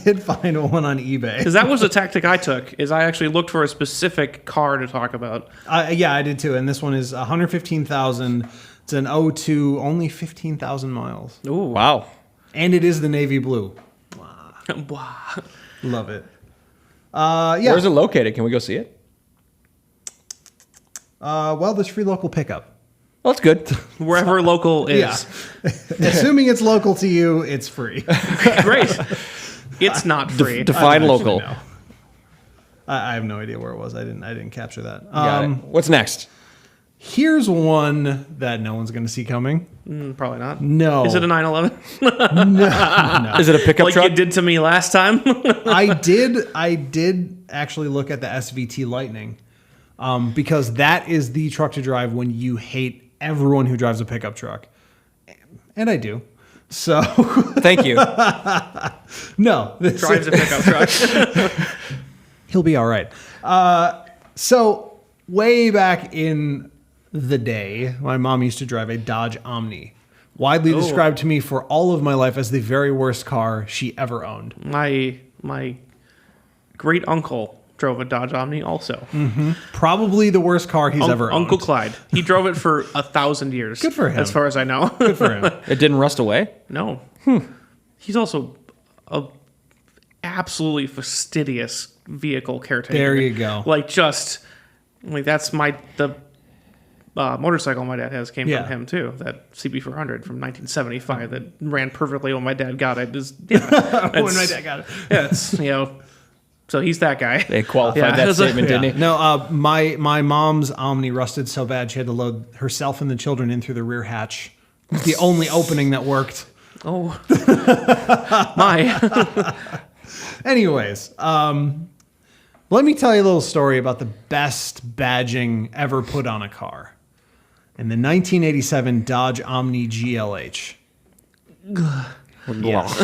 did find one on eBay. Because that was the tactic I took, is I actually looked for a specific car to talk about. I did too. And this one is $115,000. It's an 02, only 15,000 miles. Ooh. Wow. And it is the navy blue. Wow. Love it. Where's it located? Can we go see it? Well, there's free local pickup. Well, that's good. Wherever local is. Yeah. Assuming it's local to you, it's free. Great. It's not free. Define local. I have no idea where it was. I didn't capture that. Got it. What's next? Here's one that no one's going to see coming. Probably not. No. Is it a 911? No. Is it a pickup like truck? you did to me last time? I did actually look at the SVT Lightning because that is the truck to drive when you hate everyone who drives a pickup truck. And I do. So thank you. No. Drives a pickup truck. He'll be all right. So way back in the day, my mom used to drive a Dodge Omni, widely described to me for all of my life as the very worst car she ever owned. My great uncle drove a Dodge Omni also. Mm-hmm. Probably the worst car he's ever owned. Uncle Clyde. He drove it for 1,000 years. Good for him. As far as I know. Good for him. It didn't rust away? No. He's also a absolutely fastidious vehicle caretaker. There you go. That's the motorcycle my dad has came from him too. That CB400 from 1975 that ran perfectly when my dad got it. When my dad got it. Yeah, it's, so he's that guy. They qualified that statement, didn't he? No, my mom's Omni rusted so bad she had to load herself and the children in through the rear hatch. The only opening that worked. Oh, my. Anyways, let me tell you a little story about the best badging ever put on a car. In the 1987 Dodge Omni GLH. Yes.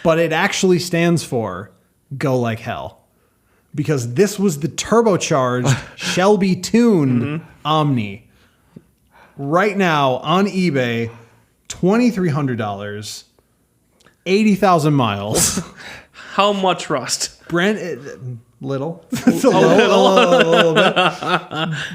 But it actually stands for Go Like Hell. Because this was the turbocharged, Shelby tuned Omni. Right now on eBay, $2,300, 80,000 miles. How much rust? Little. It's a little bit.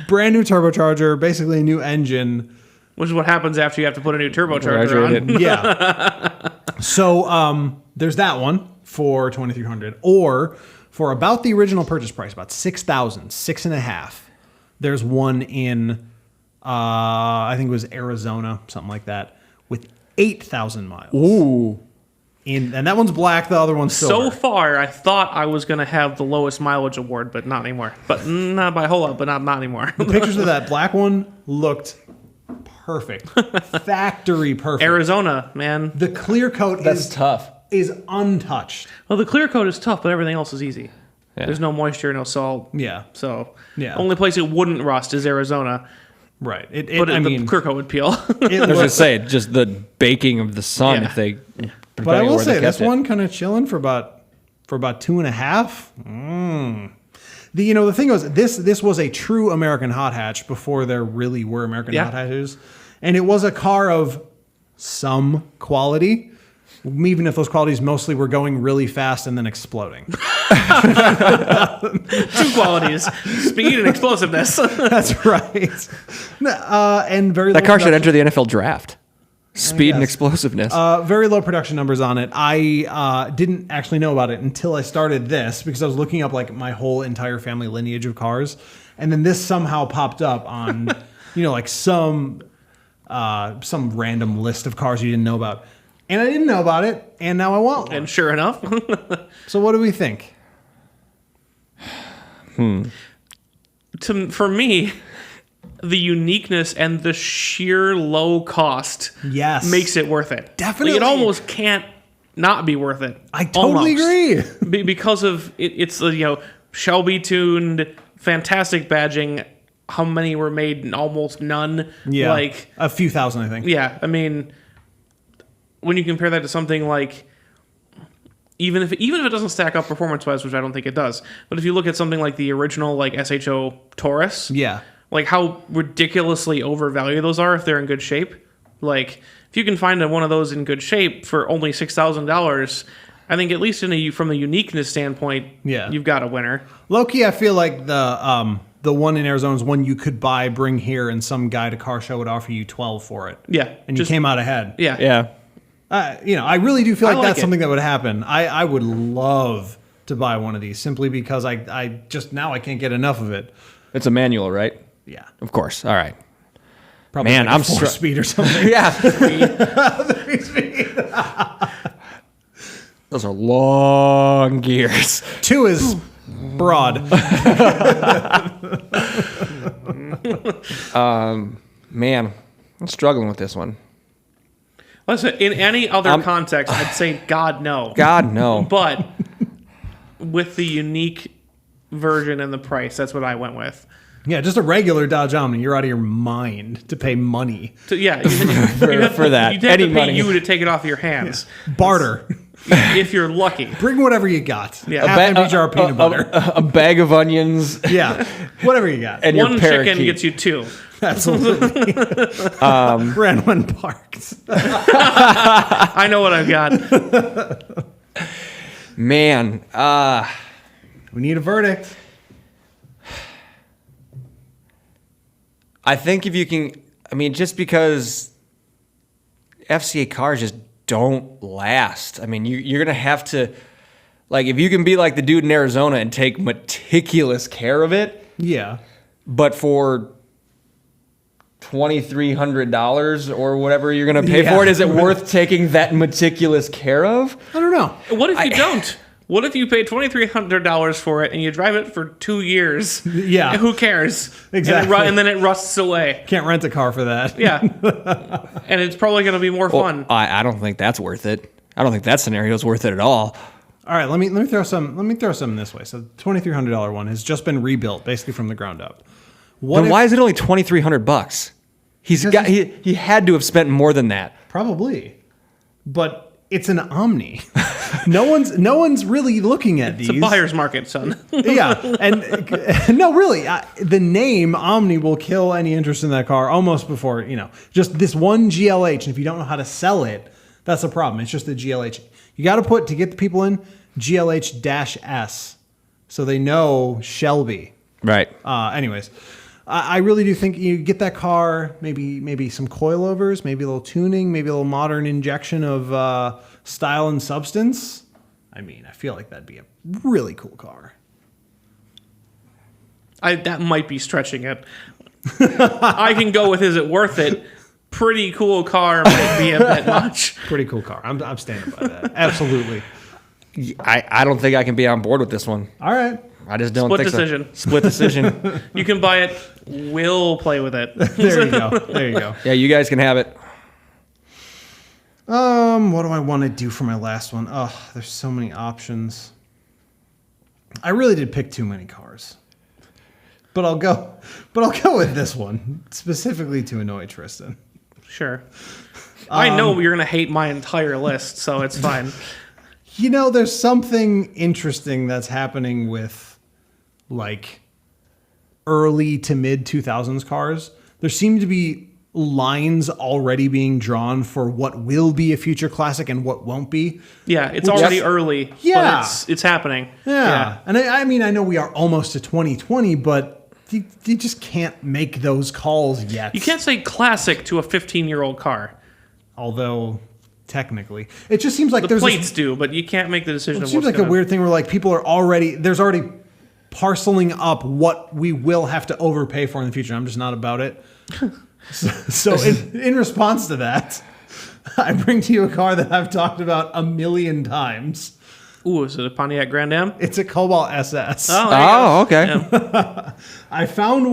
Brand new turbocharger, basically a new engine. Which is what happens after you have to put a new turbocharger on. Yeah. So there's that one for $2,300, or for about the original purchase price, about $6,000, $6,500. There's one in, I think it was Arizona, something like that. with 8,000 miles. Ooh. And that one's black, the other one's silver. So far, I thought I was going to have the lowest mileage award, but not anymore. But not by a whole lot, but not anymore. The pictures of that black one looked perfect. Factory perfect. Arizona, man. The clear coat That's tough. is untouched. Well, the clear coat is tough, but everything else is easy. Yeah. There's no moisture, no salt. Yeah. So, Yeah. only place it wouldn't rust is Arizona. Right. But the clear coat would peel. I was going to say, just the baking of the sun, Yeah. if they... But I will say, this it. one kind of chilling for about 2.5. The thing was, this was a true American hot hatch before there really were American hot hatches. And it was a car of some quality, even if those qualities mostly were going really fast and then exploding. 2 qualities: speed and explosiveness. That's right. And very That low car should production- enter the NFL draft. Speed and guess. explosiveness. Very low production numbers on it. I didn't actually know about it until I started this because I was looking up like my whole entire family lineage of cars, and then this somehow popped up on, like some random list of cars you didn't know about, and I didn't know about it, and now I want one. And sure enough, So what do we think? for me, the uniqueness and the sheer low cost Yes. makes it worth it. Definitely. Like, it almost can't not be worth it. I totally agree. Because of it's Shelby tuned, fantastic badging. How many were made? Almost none. Yeah, Like a few thousand, I think. yeah, I mean, when you compare that to something like, even if it doesn't stack up performance wise, which I don't think it does, but if you look at something like the original like SHO Taurus, Yeah. like how ridiculously overvalued those are if they're in good shape. Like if you can find one of those in good shape for only $6,000, I think at least from the uniqueness standpoint, Yeah. you've got a winner. Low-key, I feel like the one in Arizona is one you could buy, bring here, and some guy at a car show would offer you 12 for it. Yeah, And you came out ahead. Yeah, yeah. I really do feel like like that's it. something that would happen. I would love to buy one of these simply because I just now I can't get enough of it. It's a manual, right? Yeah. Of course. All right. Probably Man, like a I'm 4-speed or something. Yeah. 3-speed. Those are long gears. 2 is broad. Man, I'm struggling with this one. Listen, in any other context, I'd say God no. God, no. But with the unique version and the price, that's what I went with. Yeah, just a regular Dodge Omni. You're out of your mind to pay money. So yeah, you for that. you'd have Any to pay money. you to take it off your hands Barter. if you're lucky. Bring whatever you got. Yeah. Half empty jar of peanut butter. A bag of onions Yeah. Whatever you got. and your One parakeet. chicken gets you 2. Absolutely. Ran one parked. I know what I've got. Man, We need a verdict. I think if you can, just because FCA cars just don't last. You're going to have to, like, if you can be like the dude in Arizona and take meticulous care of it, Yeah. but for $2,300 or whatever you're going to pay Yeah. for it, is it worth taking that meticulous care of? I don't know. What if you don't? What if you pay $2,300 for it and you drive it for 2 years? Yeah. And who cares? Exactly. And then it rusts away. Can't rent a car for that. Yeah. And it's probably going to be more fun. I don't think that's worth it. I don't think that scenario is worth it at all. All right, let me throw some this way. So the $2,300 one has just been rebuilt basically from the ground up. Then why is it only $2,300? He had to have spent more than that. Probably. But it's an Omni. No one's really looking at these. It's a buyer's market, son. Yeah, and no, really, the name Omni will kill any interest in that car almost before just this one GLH. And if you don't know how to sell it, that's a problem. It's just the GLH. You got to get the people in GLH-S, so they know Shelby. Right. Anyways, I really do think you get that car, maybe some coilovers, maybe a little tuning, maybe a little modern injection of style and substance. I feel like that'd be a really cool car. That might be stretching it. I can go with is it worth it? pretty cool car might be a bit much. Pretty cool car. I'm standing by that. Absolutely. I don't think I can be on board with this one. All right. I just don't Split think decision. so. Split decision. You can buy it. We'll play with it. There you go. There you go. Yeah, you guys can have it. What do I want to do for my last one? Oh, there's so many options. I really did pick too many cars. But I'll go with this one, specifically to annoy Tristan. Sure. I know you're going to hate my entire list, so it's fine. You know, there's something interesting that's happening with, like, early to mid 2000s cars. There seem to be lines already being drawn for what will be a future classic and what won't be. Yeah, it's already early. Yeah. But it's happening. Yeah. And I mean, I know we are almost to 2020, but you just can't make those calls yet. You can't say classic to a 15-year-old car. Although, technically. It just seems like The there's plates do, but you can't make the decision. It seems like a weird thing where like people are there's already parceling up what we will have to overpay for in the future. I'm just not about it. So in response to that, I bring to you a car that I've talked about a million times. Ooh, is it a Pontiac Grand Am? It's a Cobalt SS. Oh, okay. Yeah. I found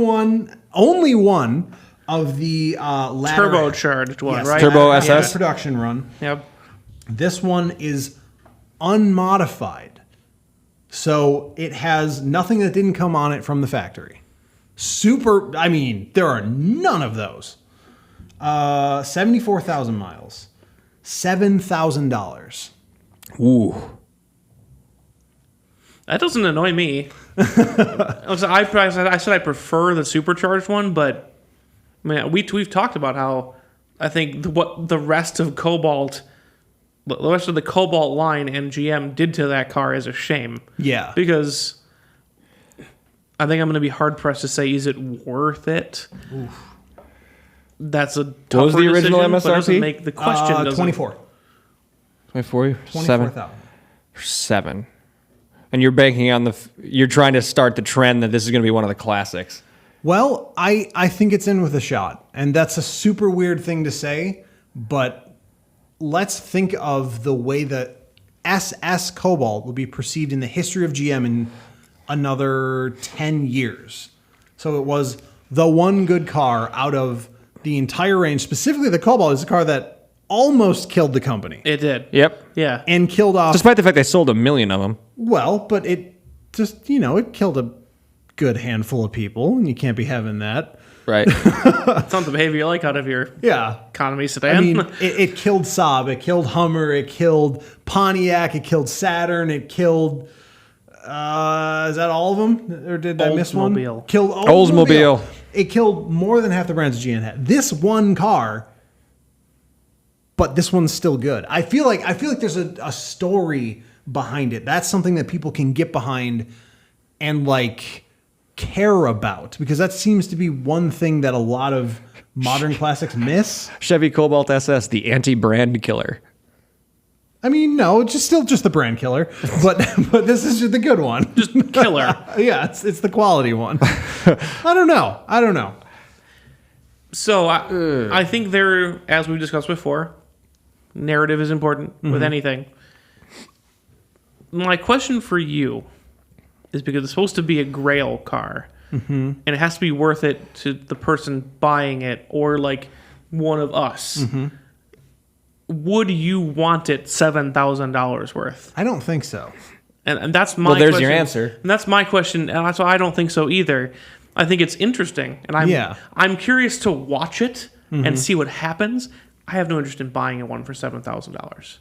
only one of the ladder Turbocharged one, Yes, right? Turbo ladder SS? production run. Yep. This one is unmodified. So it has nothing that didn't come on it from the factory. I mean, there are none of those. 74,000 miles. $7,000. Ooh. That doesn't annoy me. I said I prefer the supercharged one, but man, we've talked about how I think what the rest of Cobalt, the rest of the Cobalt line and GM did to that car is a shame. Yeah. Because I think I'm going to be hard pressed to say, is it worth it? Oof. That's a tougher What was the original decision, MSRP? But doesn't make the question. 24. 24? 24,000. 7. And you're banking on you're trying to start the trend that this is going to be one of the classics. Well, I think it's in with a shot. And that's a super weird thing to say, but let's think of the way that SS Cobalt will be perceived in the history of GM in another 10 years. So it was the one good car out of the entire range. Specifically, the Cobalt is a car that almost killed the company. It did. Yep. Yeah. And killed off... Despite the fact they sold 1 million of them. Well, but it just, it killed a good handful of people, and you can't be having that. Right. That's not the behavior you like out of your economy sedan. I mean, it killed Saab, it killed Hummer, it killed Pontiac, it killed Saturn, it killed... is that all of them? Or did I miss one? Oldsmobile. Killed Oldsmobile. It killed more than half the brands GM had. This one car, but this one's still good. I feel like there's a story behind it. That's something that people can get behind and like care about, because that seems to be one thing that a lot of modern classics miss. Chevy Cobalt SS, the anti-brand killer. I mean, no, it's still just the brand killer, but this is just the good one. Just killer. Yeah, it's the quality one. I don't know. So I think as we discussed before, narrative is important with anything. My question for you is, because it's supposed to be a Grail car, and it has to be worth it to the person buying it or like one of us. Would you want it $7,000 worth? I don't think so. And that's my Well, there's question. your answer. And that's my question, and that's why I don't think so either. I think it's interesting, and I'm curious to watch it and see what happens. I have no interest in buying one for $7,000.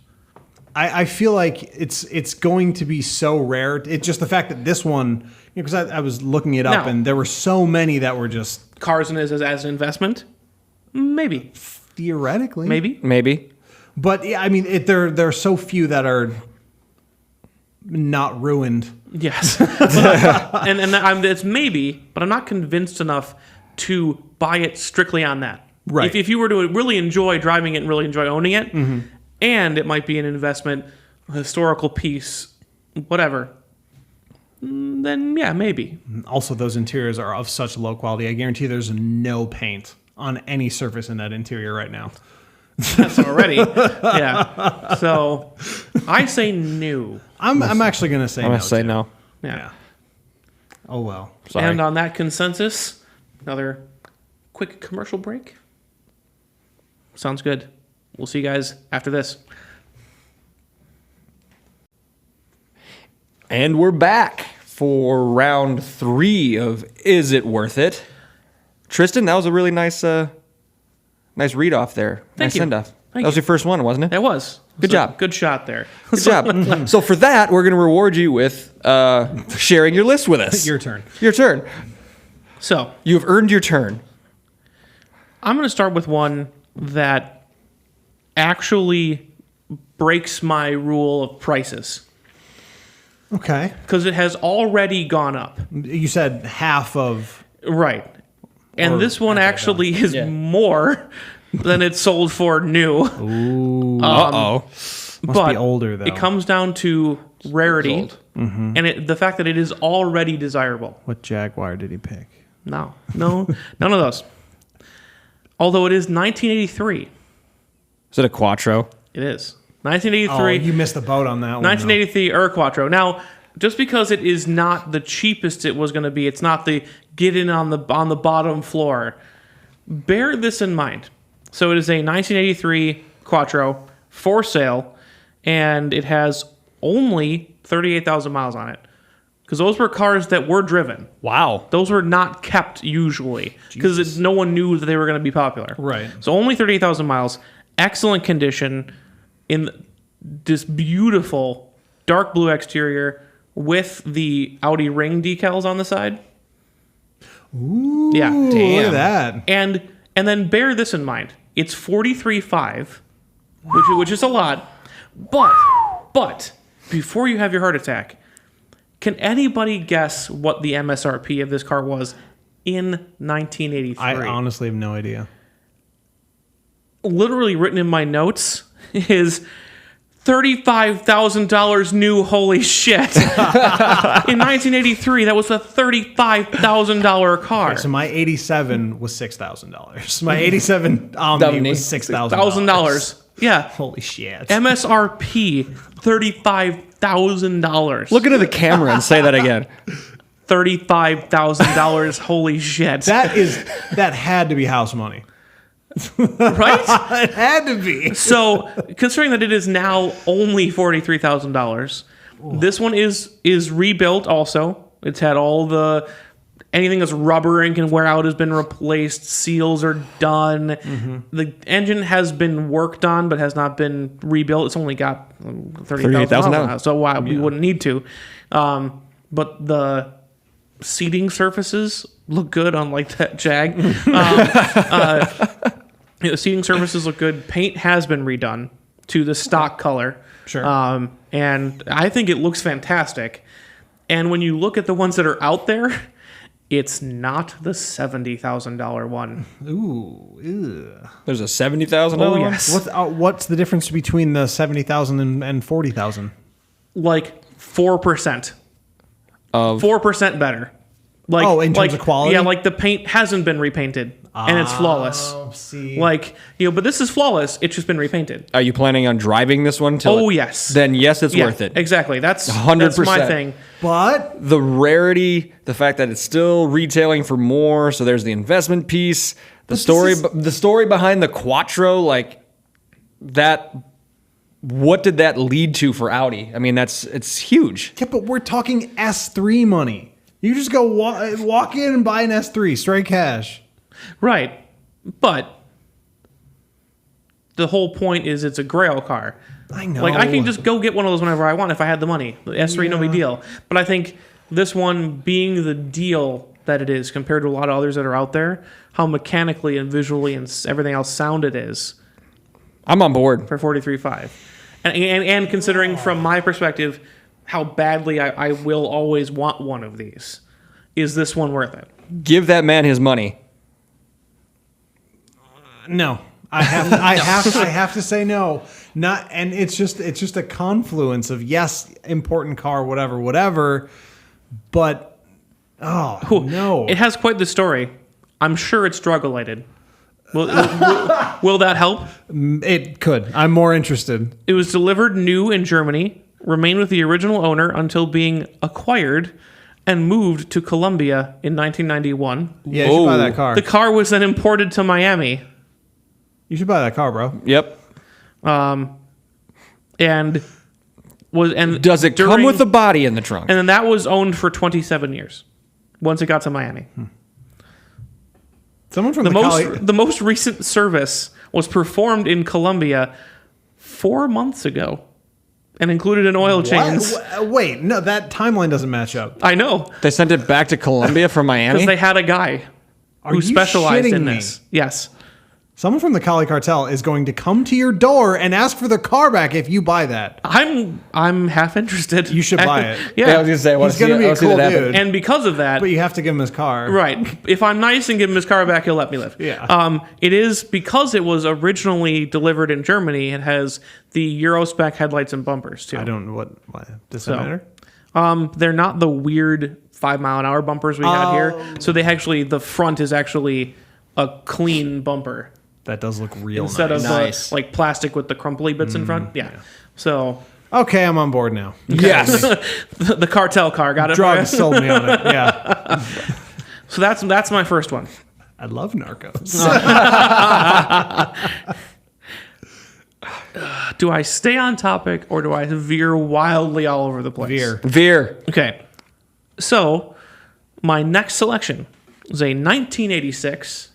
I feel like it's going to be so rare. It's just the fact that this one, because I was looking it up, and there were so many that were just cars as an investment, maybe theoretically, Maybe. But yeah, I mean, there are so few that are not ruined. Yes, and it's maybe, but I'm not convinced enough to buy it strictly on that. Right. If you were to really enjoy driving it and really enjoy owning it, and it might be an investment, a historical piece, whatever, then yeah, maybe. Also, those interiors are of such low quality. I guarantee there's no paint on any surface in that interior right now. That's already. Yeah. So I say new. I'm actually going to say I'm no. going to say too. no. Yeah. Oh, well. Sorry. And on that consensus, another quick commercial break. Sounds good. We'll see you guys after this. And we're back for round 3 of Is It Worth It? Tristan, that was a really nice read off there. Thank nice you. send off. Thank That was you. your first one, wasn't it? That was. Good job. Good shot there. Good job. So for that, we're going to reward you with sharing your list with us. Your turn. Your turn. So You have earned your turn. I'm going to start with one that actually breaks my rule of prices Okay. because it has already gone up. You said half of... Right. And Or this one half of actually is Yeah. more than it's sold for new. Uh-oh. Must but be older, though. It comes down to rarity old. and the fact that it is already desirable. What Jaguar did he pick? No, none of those. Although it is 1983. Is it a Quattro? It is. Oh, 1983. you missed the boat on that one. 1983 Quattro. Now, just because it is not the cheapest it was going to be, it's not the get in on the bottom floor. Bear this in mind. So it is a 1983 Quattro for sale, and it has only 38,000 miles on it. Because those were cars that were driven. Wow. Those were not kept usually because no one knew that they were going to be popular. Right. So only 38,000 miles, excellent condition, in this beautiful dark blue exterior with the Audi ring decals on the side. Ooh, Yeah, look at that. And then bear this in mind. It's 43.5, which is a lot. But before you have your heart attack, can anybody guess what the MSRP of this car was in 1983? I honestly have no idea. Literally written in my notes is $35,000 new. Holy shit! In 1983, that was a $35,000 car. So my 87 was $6,000. My 87 Omni was $6,000. $1,000. Yeah. Holy shit. MSRP $35,000. Look into the camera and say that again. $35,000. Holy shit! That had to be house money. Right? It had to be. So, considering that it is now only $43,000, this one is rebuilt. Also, it's had all anything that's rubber and can wear out has been replaced. Seals are done. Mm-hmm. The engine has been worked on, but has not been rebuilt. It's only got 38,000 miles now, so we wouldn't need to. But the seating surfaces look good, unlike that Jag. The seating surfaces look good. Paint has been redone to the stock color. Sure. And I think it looks fantastic. And when you look at the ones that are out there, it's not the $70,000 one. Ooh. Ew. There's a $70,000 Oh, one? yes. What's the difference between the 70,000 and 40,000? Like 4%. Of 4% better. Like, in terms of quality? Yeah, like the paint hasn't been repainted and it's flawless. Oh, see. Like, but this is flawless. It's just been repainted. Are you planning on driving this one? Till Yes. Then yes, it's Yeah, worth it. Exactly. That's 100%. That's my thing. But The rarity, the fact that it's still retailing for more, so there's the investment piece, the story behind the Quattro, like that. What did that lead to for Audi? I mean, it's huge. yeah, but we're talking S3 money. You just go walk in and buy an S3 straight cash. Right. But the whole point is it's a Grail car. I know. Like, I can just go get one of those whenever I want if I had the money. The S3, no big deal. But I think this one being the deal that it is compared to a lot of others that are out there, how mechanically and visually and everything else sound it is I'm on board. for 43.5. And considering from my perspective how badly I will always want one of these, is this one worth it? Give that man his money. No. I have to say no. And it's just a confluence of yes, important car, whatever, but no. It has quite the story. I'm sure it's drug related. Will that help? It could. I'm more interested. It was delivered new in Germany, remained with the original owner until being acquired, and moved to Colombia in 1991. Yeah, you should buy that car. The car was then imported to Miami. You should buy that car, bro. Yep. And Does it come with a body in the trunk? And then that was owned for 27 years once it got to Miami. Someone from The most recent service was performed in Colombia 4 months ago and included an oil change. Wait, no, that timeline doesn't match up. I know. They sent it back to Colombia from Miami? Because they had a guy who specialized in this. Yes. Someone from the Cali cartel is going to come to your door and ask for the car back if you buy that. I'm half interested. You should buy it. Yeah. I was going to say, He's going to be a cool dude. And because of that... But you have to give him his car. Right. If I'm nice and give him his car back, he'll let me live. Yeah. It is, because it was originally delivered in Germany, it has the Euro spec headlights and bumpers, too. I don't know what does that matter? They're not the weird 5-mile-an-hour bumpers we had here. So the front is actually a clean bumper. That does look real Instead nice. of like plastic with the crumply bits in front. Yeah. So. Okay, I'm on board now. Yes. the cartel car got it. Drugs sold me on it. Yeah. So that's my first one. I love Narcos. Do I stay on topic or do I veer wildly all over the place? Veer. Okay. So my next selection is a 1986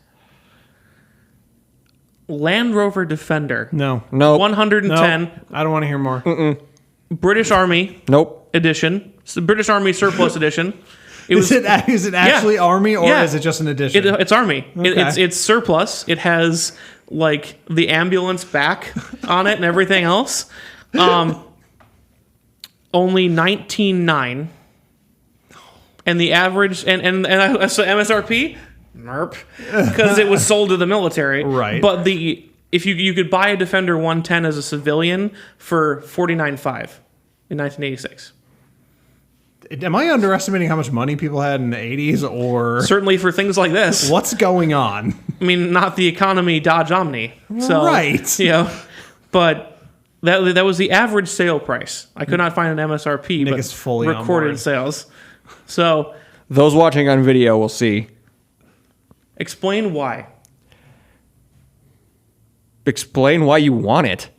Land Rover Defender. No. 110. Nope. I don't want to hear more. British Army. Nope. Edition. It's the British Army Surplus Edition. Is it actually Army or is it just an edition? It's Army. Okay. It's surplus. It has like the ambulance back on it and everything else. Only 19.9. And the average so MSRP. Merp, because it was sold to the military. Right. But if you could buy a Defender 110 as a civilian for $49,500 in 1986. Am I underestimating how much money people had in the 80s or Certainly for things like this. what's going on? I mean, not the economy Dodge Omni. So, Right. You know, but that was the average sale price. I could not find an MSRP, Nick but is fully on recorded board. sales. So Those watching on video will see. explain why. Explain why you want it.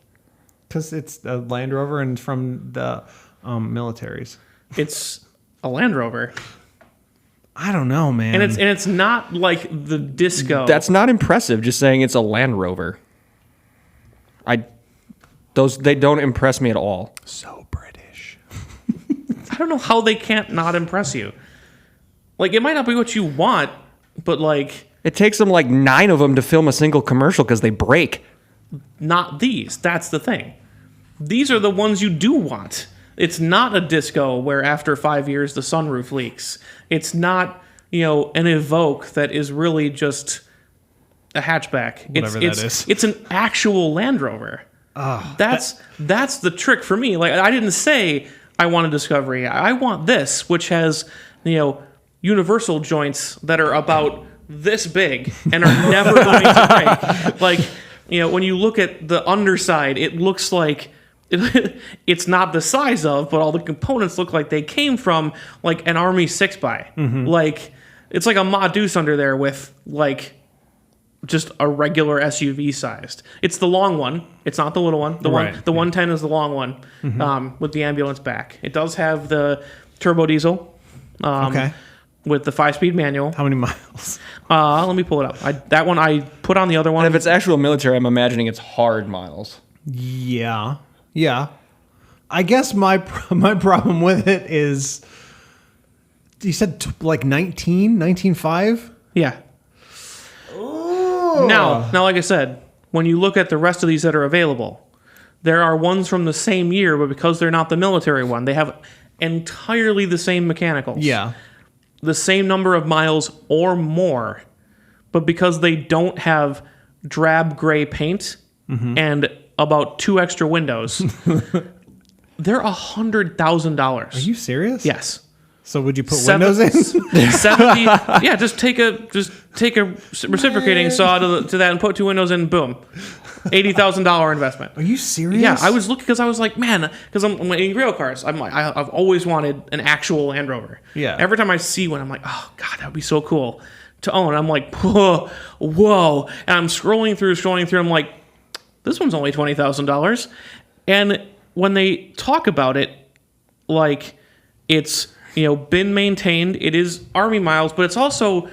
Because it's a Land Rover and from the militaries. It's a Land Rover. I don't know, man. And it's not like the Disco. That's not impressive, just saying it's a Land Rover. They don't impress me at all. so British. I don't know how they can't not impress you. Like, it might not be what you want, but like, It takes them like 9 of them to film a single commercial because they break. not these. That's the thing. These are the ones you do want. It's not a Disco where after 5 years the sunroof leaks. It's not, an Evoque that is really just a hatchback. Whatever that is. It's an actual Land Rover. That's the trick for me. Like, I didn't say I want a Discovery. I want this, which has, universal joints that are about this big and are never going to break. Like, when you look at the underside, it looks like it's not the size of, but all the components look like they came from like an Army 6x. Mm-hmm. Like, it's like a Ma Deuce under there with like just a regular SUV sized. It's the long one. It's not the little one. The 110 is the long one, with the ambulance back. It does have the turbo diesel. Okay. With the 5-speed manual. How many miles? Let me pull it up. That one I put on the other one. And if it's actual military, I'm imagining it's hard miles. Yeah. I guess my problem with it is, you said like 19.5? Yeah. Now, like I said, when you look at the rest of these that are available, there are ones from the same year, but because they're not the military one, they have entirely the same mechanicals. Yeah. The same number of miles or more, but because they don't have drab gray paint and about 2 extra windows, they're $100,000. Are you serious? Yes. So would you put windows in? 70. Yeah, just take a reciprocating saw to that and put 2 windows in. Boom, $80,000 investment. Are you serious? Yeah, I was looking because I was like, man, because I'm in Grail cars. I'm like, I've always wanted an actual Land Rover. Yeah. Every time I see one, I'm like, oh god, that would be so cool to own. I'm like, whoa, and I'm scrolling through. I'm like, this one's only $20,000, and when they talk about it, like it's been maintained. It is Army miles, but it's also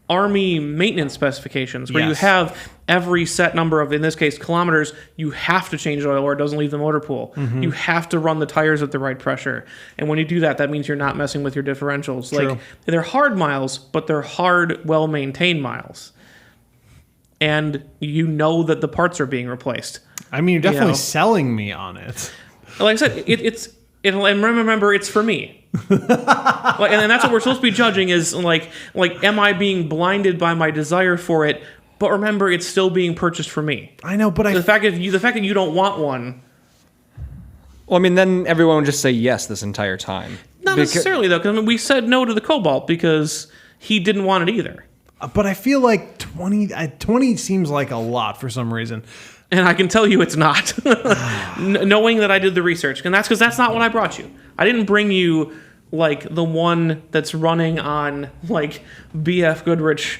Army maintenance specifications where you have every set number of, in this case, kilometers. You have to change oil or it doesn't leave the motor pool. Mm-hmm. You have to run the tires at the right pressure. And when you do that, that means you're not messing with your differentials. True. Like, they're hard miles, but they're hard, well-maintained miles. And you know that the parts are being replaced. I mean, you're definitely selling me on it. Like I said, and remember, it's for me. And that's what we're supposed to be judging is like, am I being blinded by my desire for it? But remember, it's still being purchased for me. I know, but the fact that you don't want one. Well, I mean, then everyone would just say yes this entire time. Not necessarily though, because we said no to the Cobalt because he didn't want it either. But I feel like 20 seems like a lot for some reason. And I can tell you it's not. Knowing that I did the research. And that's because that's not what I brought you. I didn't bring you like the one that's running on like BF Goodrich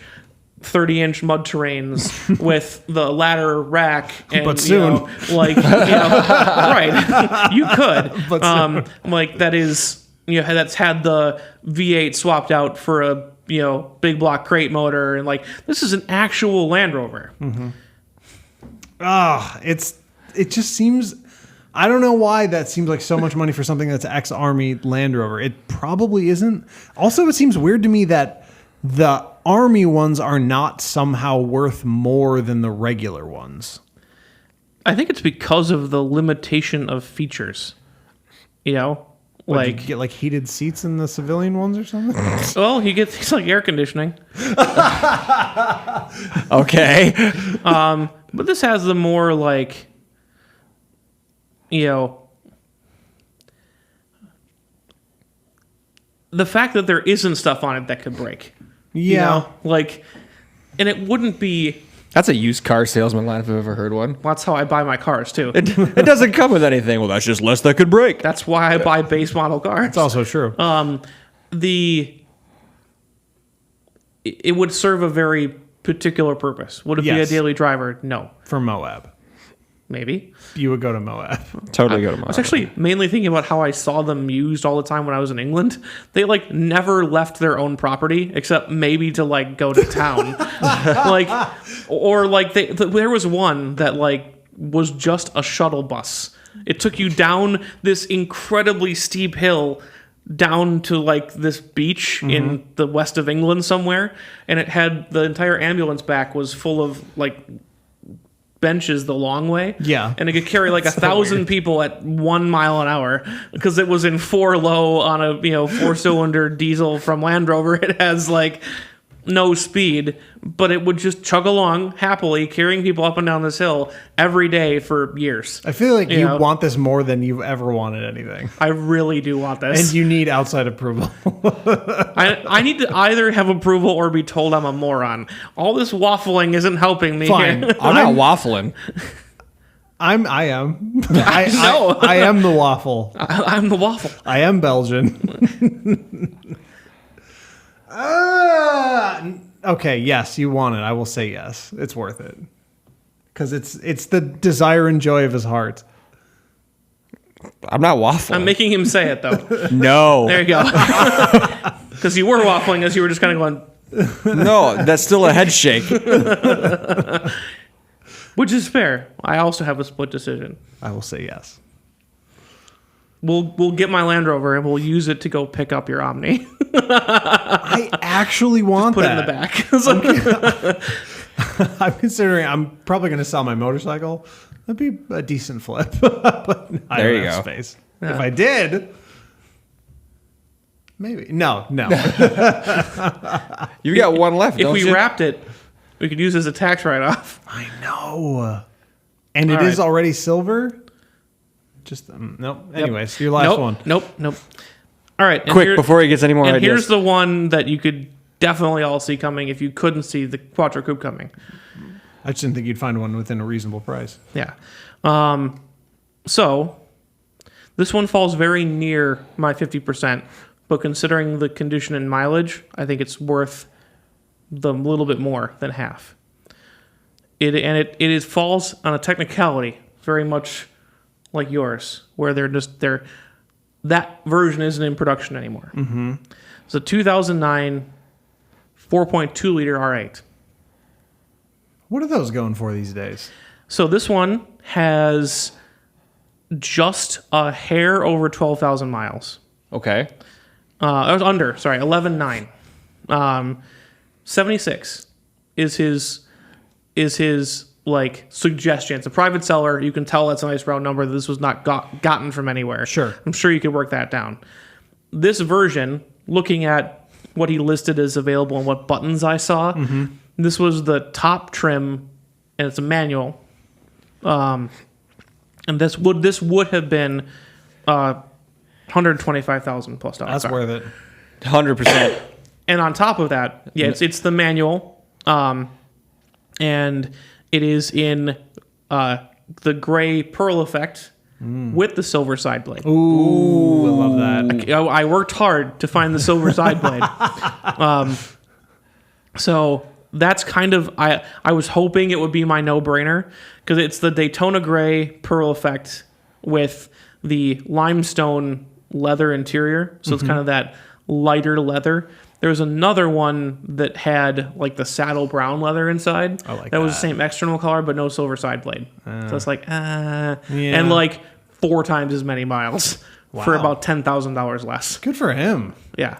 30-inch mud terrains with the ladder rack. And, but soon. Right. You could. But soon. Like that is, that's had the V8 swapped out for a, big block crate motor. And like, this is an actual Land Rover. Mm-hmm. It just seems, I don't know why that seems like so much money for something that's ex-Army Land Rover. It probably isn't. Also, it seems weird to me that the Army ones are not somehow worth more than the regular ones. I think it's because of the limitation of features. What, you get like heated seats in the civilian ones or something? Well, he gets like air conditioning. Okay. But this has the more like, the fact that there isn't stuff on it that could break. Yeah. And it wouldn't be. That's a used car salesman line if I've ever heard one. Well, that's how I buy my cars too. It doesn't come with anything. Well, that's just less that could break. That's why I buy base model cars. It's also true. It would serve a very particular purpose. Would it be a daily driver? No. For Moab. Maybe. You would go to Moab. Totally go to Moab. I was actually mainly thinking about how I saw them used all the time when I was in England. They never left their own property except maybe to go to town. There was one that was just a shuttle bus. It took you down this incredibly steep hill down to this beach in the west of England somewhere, and it had the entire ambulance back was full of benches the long way. Yeah. And it could carry 1,000 people at 1 mile an hour because it was in 4 low on a 4-cylinder diesel from Land Rover. It has no speed, but it would just chug along happily, carrying people up and down this hill every day for years. I feel like you want this more than you've ever wanted anything. I really do want this. And you need outside approval. I need to either have approval or be told I'm a moron. All this waffling isn't helping me. Fine. I'm not waffling. I am. I am the waffle. I'm the waffle. I am Belgian. Okay, yes, you want it. I will say yes. It's worth it. Because it's the desire and joy of his heart. I'm not waffling. I'm making him say it, though. No. There you go. Because you were waffling as you were just kind of going... No, that's still a head shake. Which is fair. I also have a split decision. I will say yes. We'll get my Land Rover and we'll use it to go pick up your Omni. I actually want put that. Put it in the back. I'm considering I'm probably going to sell my motorcycle. That'd be a decent flip. But I there don't you have go. Space. Yeah. If I did, maybe. No. You got one left, If we wrapped it, we could use it as a tax write-off. I know. And it is already silver? Just, nope. Anyways, your last one. Nope. All right. Quick, before he gets any more and ideas. here's the one that you could definitely all see coming if you couldn't see the Quattro Coupe coming. I just didn't think you'd find one within a reasonable price. Yeah. So this one falls very near my 50%, but considering the condition and mileage, I think it's worth the little bit more than half. It falls on a technicality, very much like yours, where that version isn't in production anymore. Mm-hmm. It's a 2009 4.2 liter R8. What are those going for these days? So this one has just a hair over 12,000 miles. Okay. It was under, 11.9. 76 is his like suggestion. It's a private seller. You can tell that's a nice round number. This was not gotten from anywhere. Sure. I'm sure you could work that down. This version, looking at what he listed as available and what buttons I saw, this was the top trim, and it's a manual. And this would have been $125,000 plus dollars. That's worth it. 100%. And on top of that, yeah, it's the manual, and it is in the gray pearl effect with the silver side blade. Ooh, I love that. I worked hard to find the silver side blade. So that's kind of I was hoping it would be my no-brainer because it's the Daytona gray pearl effect with the limestone leather interior. So it's kind of that lighter leather. There was another one that had like the saddle brown leather inside. I like that. Was that. the same external color, but no silver side blade. So it's like, Yeah. and like 4 times as many miles for Wow. about $10,000 less. Good for him. Yeah.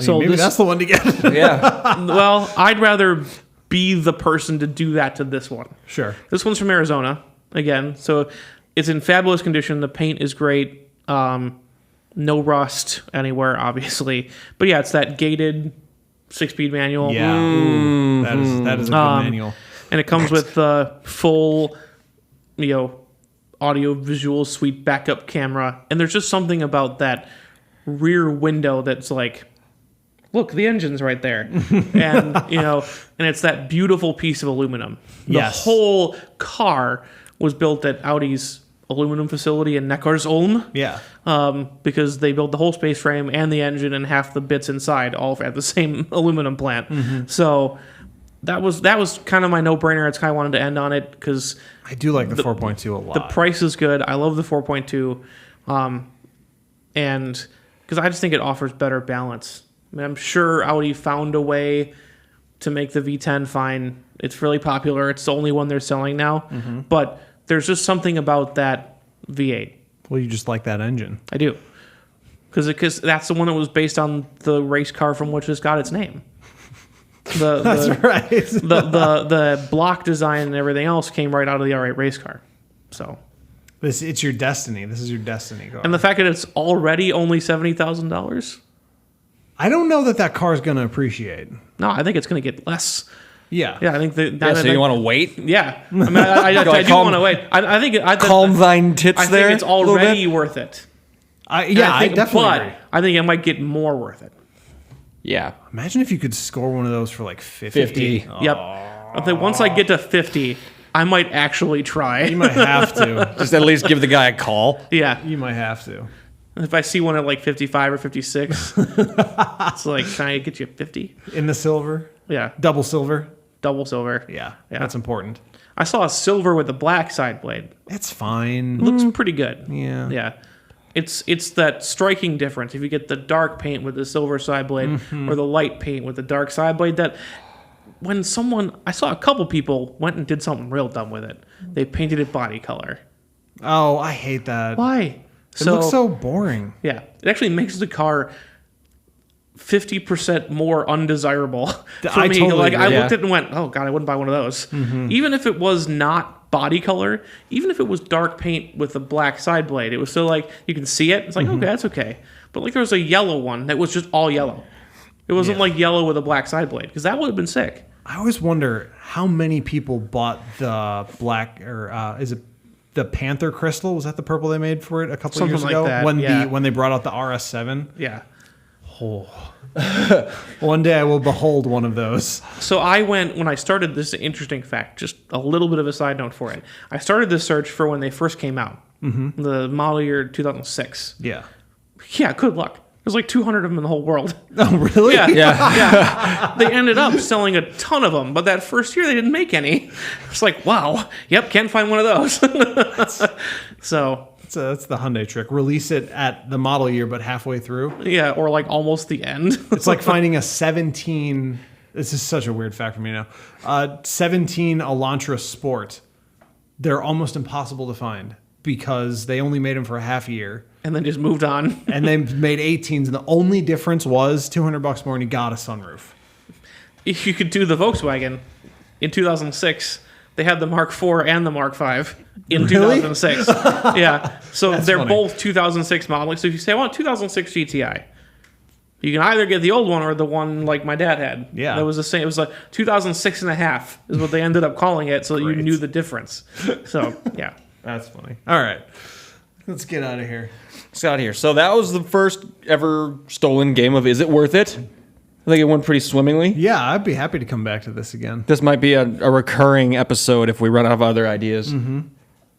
So maybe that's the one to get. Yeah. Well, I'd rather be the person to do that to this one. Sure. This one's from Arizona again, so it's in fabulous condition. The paint is great. No rust anywhere, obviously. But yeah, it's that gated 6-speed manual. Yeah. Ooh, that is a good manual. And it comes with the full, audio visual suite backup camera. And there's just something about that rear window that's like, look, the engine's right there. And, and it's that beautiful piece of aluminum. The whole car was built at Audi's aluminum facility in Neckarsulm. Yeah. Because they built the whole space frame and the engine and half the bits inside all at the same aluminum plant. Mm-hmm. So that was kind of my no-brainer. It's kind of wanted to end on it because I do like the 4.2 a lot. The price is good. I love the 4.2. And because I just think it offers better balance. I mean, I'm sure Audi found a way to make the V10 fine. It's really popular. It's the only one they're selling now. Mm-hmm. But there's just something about that V8. Well, you just like that engine. I do. Because that's the one that was based on the race car from which it's got its name. That's right. the block design and everything else came right out of the R8 race car. So it's your destiny. This is your destiny car. And the fact that it's already only $70,000. I don't know that car is going to appreciate. No, I think it's going to get less. Yeah. Yeah, I think so you want to wait? Yeah. I mean, I do want to wait. I think calm thine tits there. I think it's already worth it. I definitely agree. I think it might get more worth it. Yeah. Imagine if you could score one of those for like 50. Oh. Yep. I think once I get to 50, I might actually try. You might have to. Just at least give the guy a call. Yeah. You might have to. If I see one at like 55 or 56, it's like, can I get you 50? In the silver? Yeah. Double silver? Double silver. Yeah. That's important. I saw a silver with a black side blade. It's fine. It looks pretty good. Yeah. Yeah. It's that striking difference. If you get the dark paint with the silver side blade or the light paint with the dark side blade, that when I saw a couple people went and did something real dumb with it. They painted it body color. Oh, I hate that. Why? It looks so boring. Yeah. It actually makes the car 50% more undesirable for me. Totally like agree. I looked at it and went, "Oh God, I wouldn't buy one of those." Mm-hmm. Even if it was not body color, even if it was dark paint with a black side blade, it was still like you can see it. It's like okay, that's okay. But like there was a yellow one that was just all yellow. It wasn't like yellow with a black side blade because that would have been sick. I always wonder how many people bought the black or is it the Panther Crystal. Was that the purple they made for it a couple of Something years like ago? that, When yeah. when they brought out the RS7. Yeah. One day I will behold one of those. So when I started, this is an interesting fact, just a little bit of a side note for it. I started this search for when they first came out, the model year 2006. Yeah. Yeah, good luck. There's like 200 of them in the whole world. Oh, really? Yeah, yeah. They ended up selling a ton of them, but that first year they didn't make any. It's like, wow, yep, can't find one of those. So That's the Hyundai trick. Release it at the model year, but halfway through. yeah, or like almost the end. It's like finding a 17. This is such a weird fact for me now. 17 Elantra Sport. They're almost impossible to find because they only made them for a half a year. And then just moved on. And they made 18s, and the only difference was $200 more, and you got a sunroof. If you could do the Volkswagen in 2006, they had the Mark IV and the Mark V in Really? 2006. Yeah, so they're funny. both 2006 models. So if you say I want 2006 GTI, you can either get the old one or the one like my dad had. Yeah. That was the same. It was like 2006 and a half is what they ended up calling it, so that you Great. knew the difference. So yeah. That's funny. All right. Let's get out of here. Let's get out of here. So that was the first ever stolen game of Is It Worth It? I think it went pretty swimmingly. Yeah, I'd be happy to come back to this again. This might be a recurring episode if we run out of other ideas.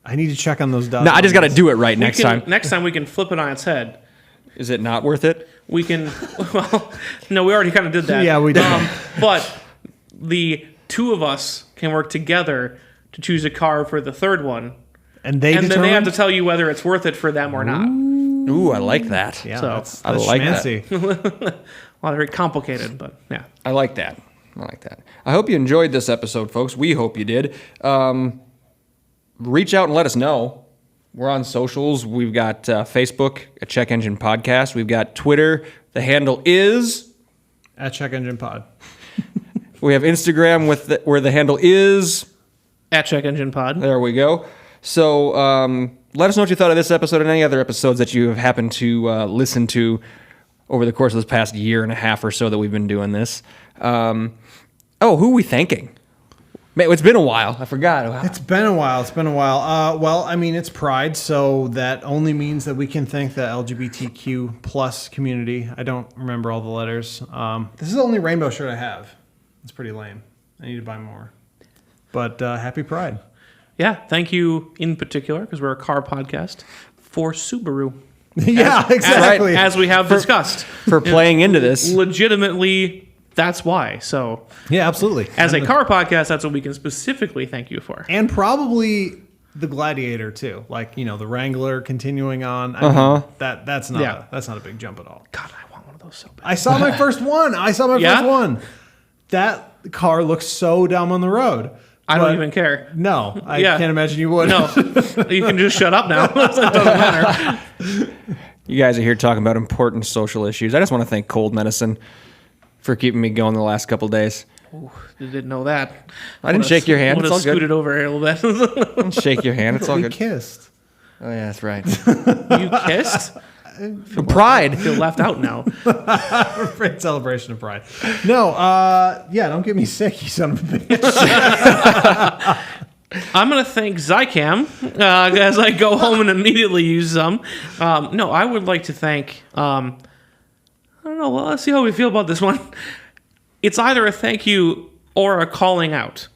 I need to check on those dots. No, I just got to do it right next time. Next time we can flip it on its head. Is it not worth it? We can. Well, no, we already kind of did that. Yeah, we did. But the two of us can work together to choose a car for the third one, And they and then determine? they have to tell you whether it's worth it for them or not. Ooh, I like that. Yeah, So, that's I like that. schmancy. Well, very complicated, but yeah. I like that. I like that. I hope you enjoyed this episode, folks. We hope you did. Reach out and let us know. We're on socials. We've got Facebook, a Check Engine Podcast. We've got Twitter. The handle is... At Check Engine Pod. We have Instagram where the handle is... At Check Engine Pod. There we go. So let us know what you thought of this episode and any other episodes that you have happened to listen to over the course of this past year and a half or so that we've been doing this. Who are we thanking? Man, it's been a while. I forgot. It's been a while. Well, I mean, it's Pride, so that only means that we can thank the LGBTQ plus community. I don't remember all the letters. This is the only rainbow shirt I have. It's pretty lame. I need to buy more. But happy Pride. Yeah, thank you in particular, because we're a car podcast, for Subaru. Yeah, exactly. As we have discussed. For playing into this. Legitimately, that's why. So, Yeah, absolutely. as a car podcast, that's what we can specifically thank you for. And probably the Gladiator too, like the Wrangler continuing on. I mean, that's not a big jump at all. God, I want one of those so bad. I saw my first one. Yeah? First one. That car looks so dumb on the road. I don't But even care. No, I Yeah. can't imagine you would. No, you can just shut up now. It doesn't matter. You guys are here talking about important social issues. I just want to thank cold medicine for keeping me going the last couple days. Ooh, didn't know that. I didn't shake your hand. Would It's have all good. scooted over here a little bit. Shake your hand. It's all We good. kissed. Oh, yeah, that's right. You kissed? Pride. I feel left out now. Great celebration of Pride. No, don't get me sick, you son of a bitch. I'm going to thank Zycam as I go home and immediately use some. No, I would like to thank, I don't know, well, let's see how we feel about this one. It's either a thank you or a calling out,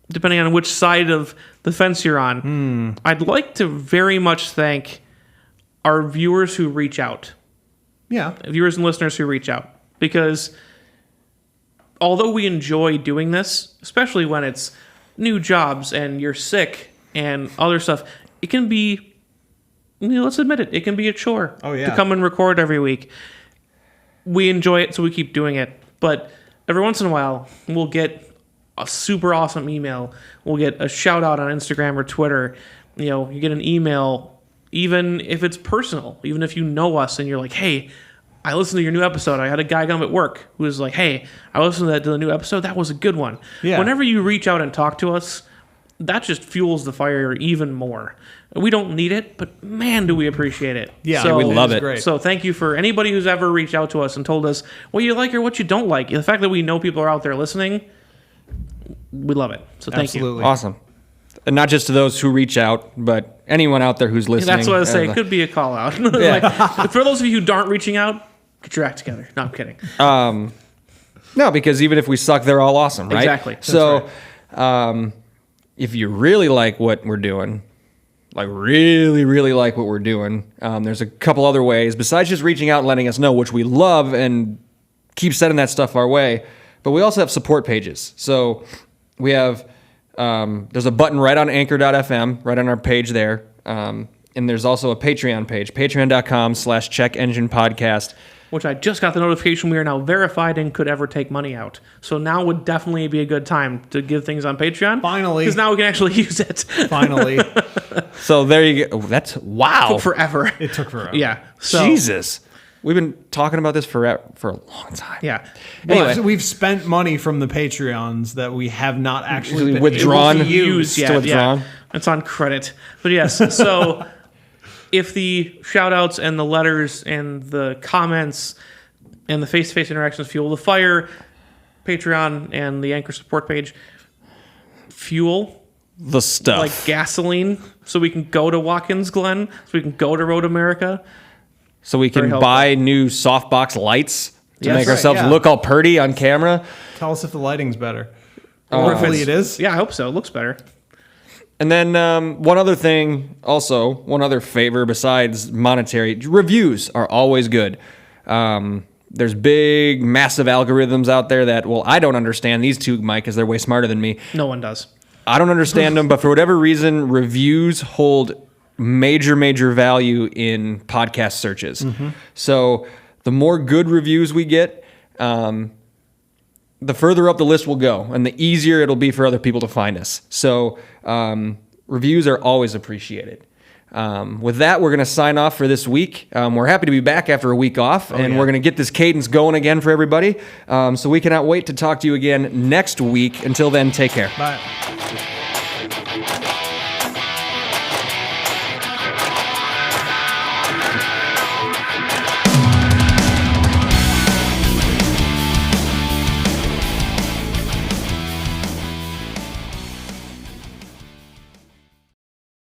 depending on which side of the fence you're on. I'd like to very much thank our viewers who reach out. Yeah. Viewers and listeners who reach out. Because although we enjoy doing this, especially when it's new jobs and you're sick and other stuff, it can be, let's admit it, it can be a chore to come and record every week. We enjoy it, so we keep doing it. But every once in a while, we'll get a super awesome email. We'll get a shout out on Instagram or Twitter. You get an email, even if it's personal, even if you know us and you're like, hey, I listened to your new episode. I had a guy come at work who was like, hey, I listened to the new episode. That was a good one. Yeah. Whenever you reach out and talk to us, that just fuels the fire even more. We don't need it, but man, do we appreciate it. Yeah, So- we love it. Great. So thank you for anybody who's ever reached out to us and told us what you like or what you don't like. The fact that we know people are out there listening, we love it. So thank you. Absolutely. Awesome. And not just to those who reach out, but anyone out there who's listening. That's what I was saying. Could be a call out. Like, for those of you who aren't reaching out, get your act together. No, I'm kidding. No, because even if we suck, they're all awesome, right? Exactly. So, if you really like what we're doing, like really, really like what we're doing, there's a couple other ways besides just reaching out and letting us know, which we love and keep sending that stuff our way. But we also have support pages. So we have, there's a button right on anchor.fm, right on our page there. And there's also a Patreon page, patreon.com/checkenginepodcast. Which I just got the notification we are now verified and could ever take money out. So now would definitely be a good time to give things on Patreon. Finally. Because now we can actually use it. Finally. So there you go. That's wow. Took forever. It took forever. Yeah. So, Jesus. We've been talking about this for a long time. Yeah. Anyway, we've spent money from the Patreons that we have not actually been withdrawn. able to use. Used yet. withdrawn. Yeah. It's on credit. But yes, so if the shout outs and the letters and the comments and the face-to-face interactions fuel the fire, Patreon and the Anchor support page fuel The stuff. like gasoline, so we can go to Watkins Glen, so we can go to Road America. So we can helpful. buy new softbox lights to Yes. make Right, ourselves yeah. look all pretty on camera. Tell us if the lighting's better. Or if Hopefully it it's- is. Yeah, I hope so. It looks better. And then one other thing, also, one other favor besides monetary, reviews are always good. There's big, massive algorithms out there that, well, I don't understand these two, Mike, because they're way smarter than me. No one does. I don't understand them, but for whatever reason, reviews hold major value in podcast searches. So the more good reviews we get, the further up the list we'll go, and the easier it'll be for other people to find us. So reviews are always appreciated. With that, we're going to sign off for this week. We're happy to be back after a week off, and we're going to get this cadence going again for everybody. So we cannot wait to talk to you again next week. Until then, take care. Bye.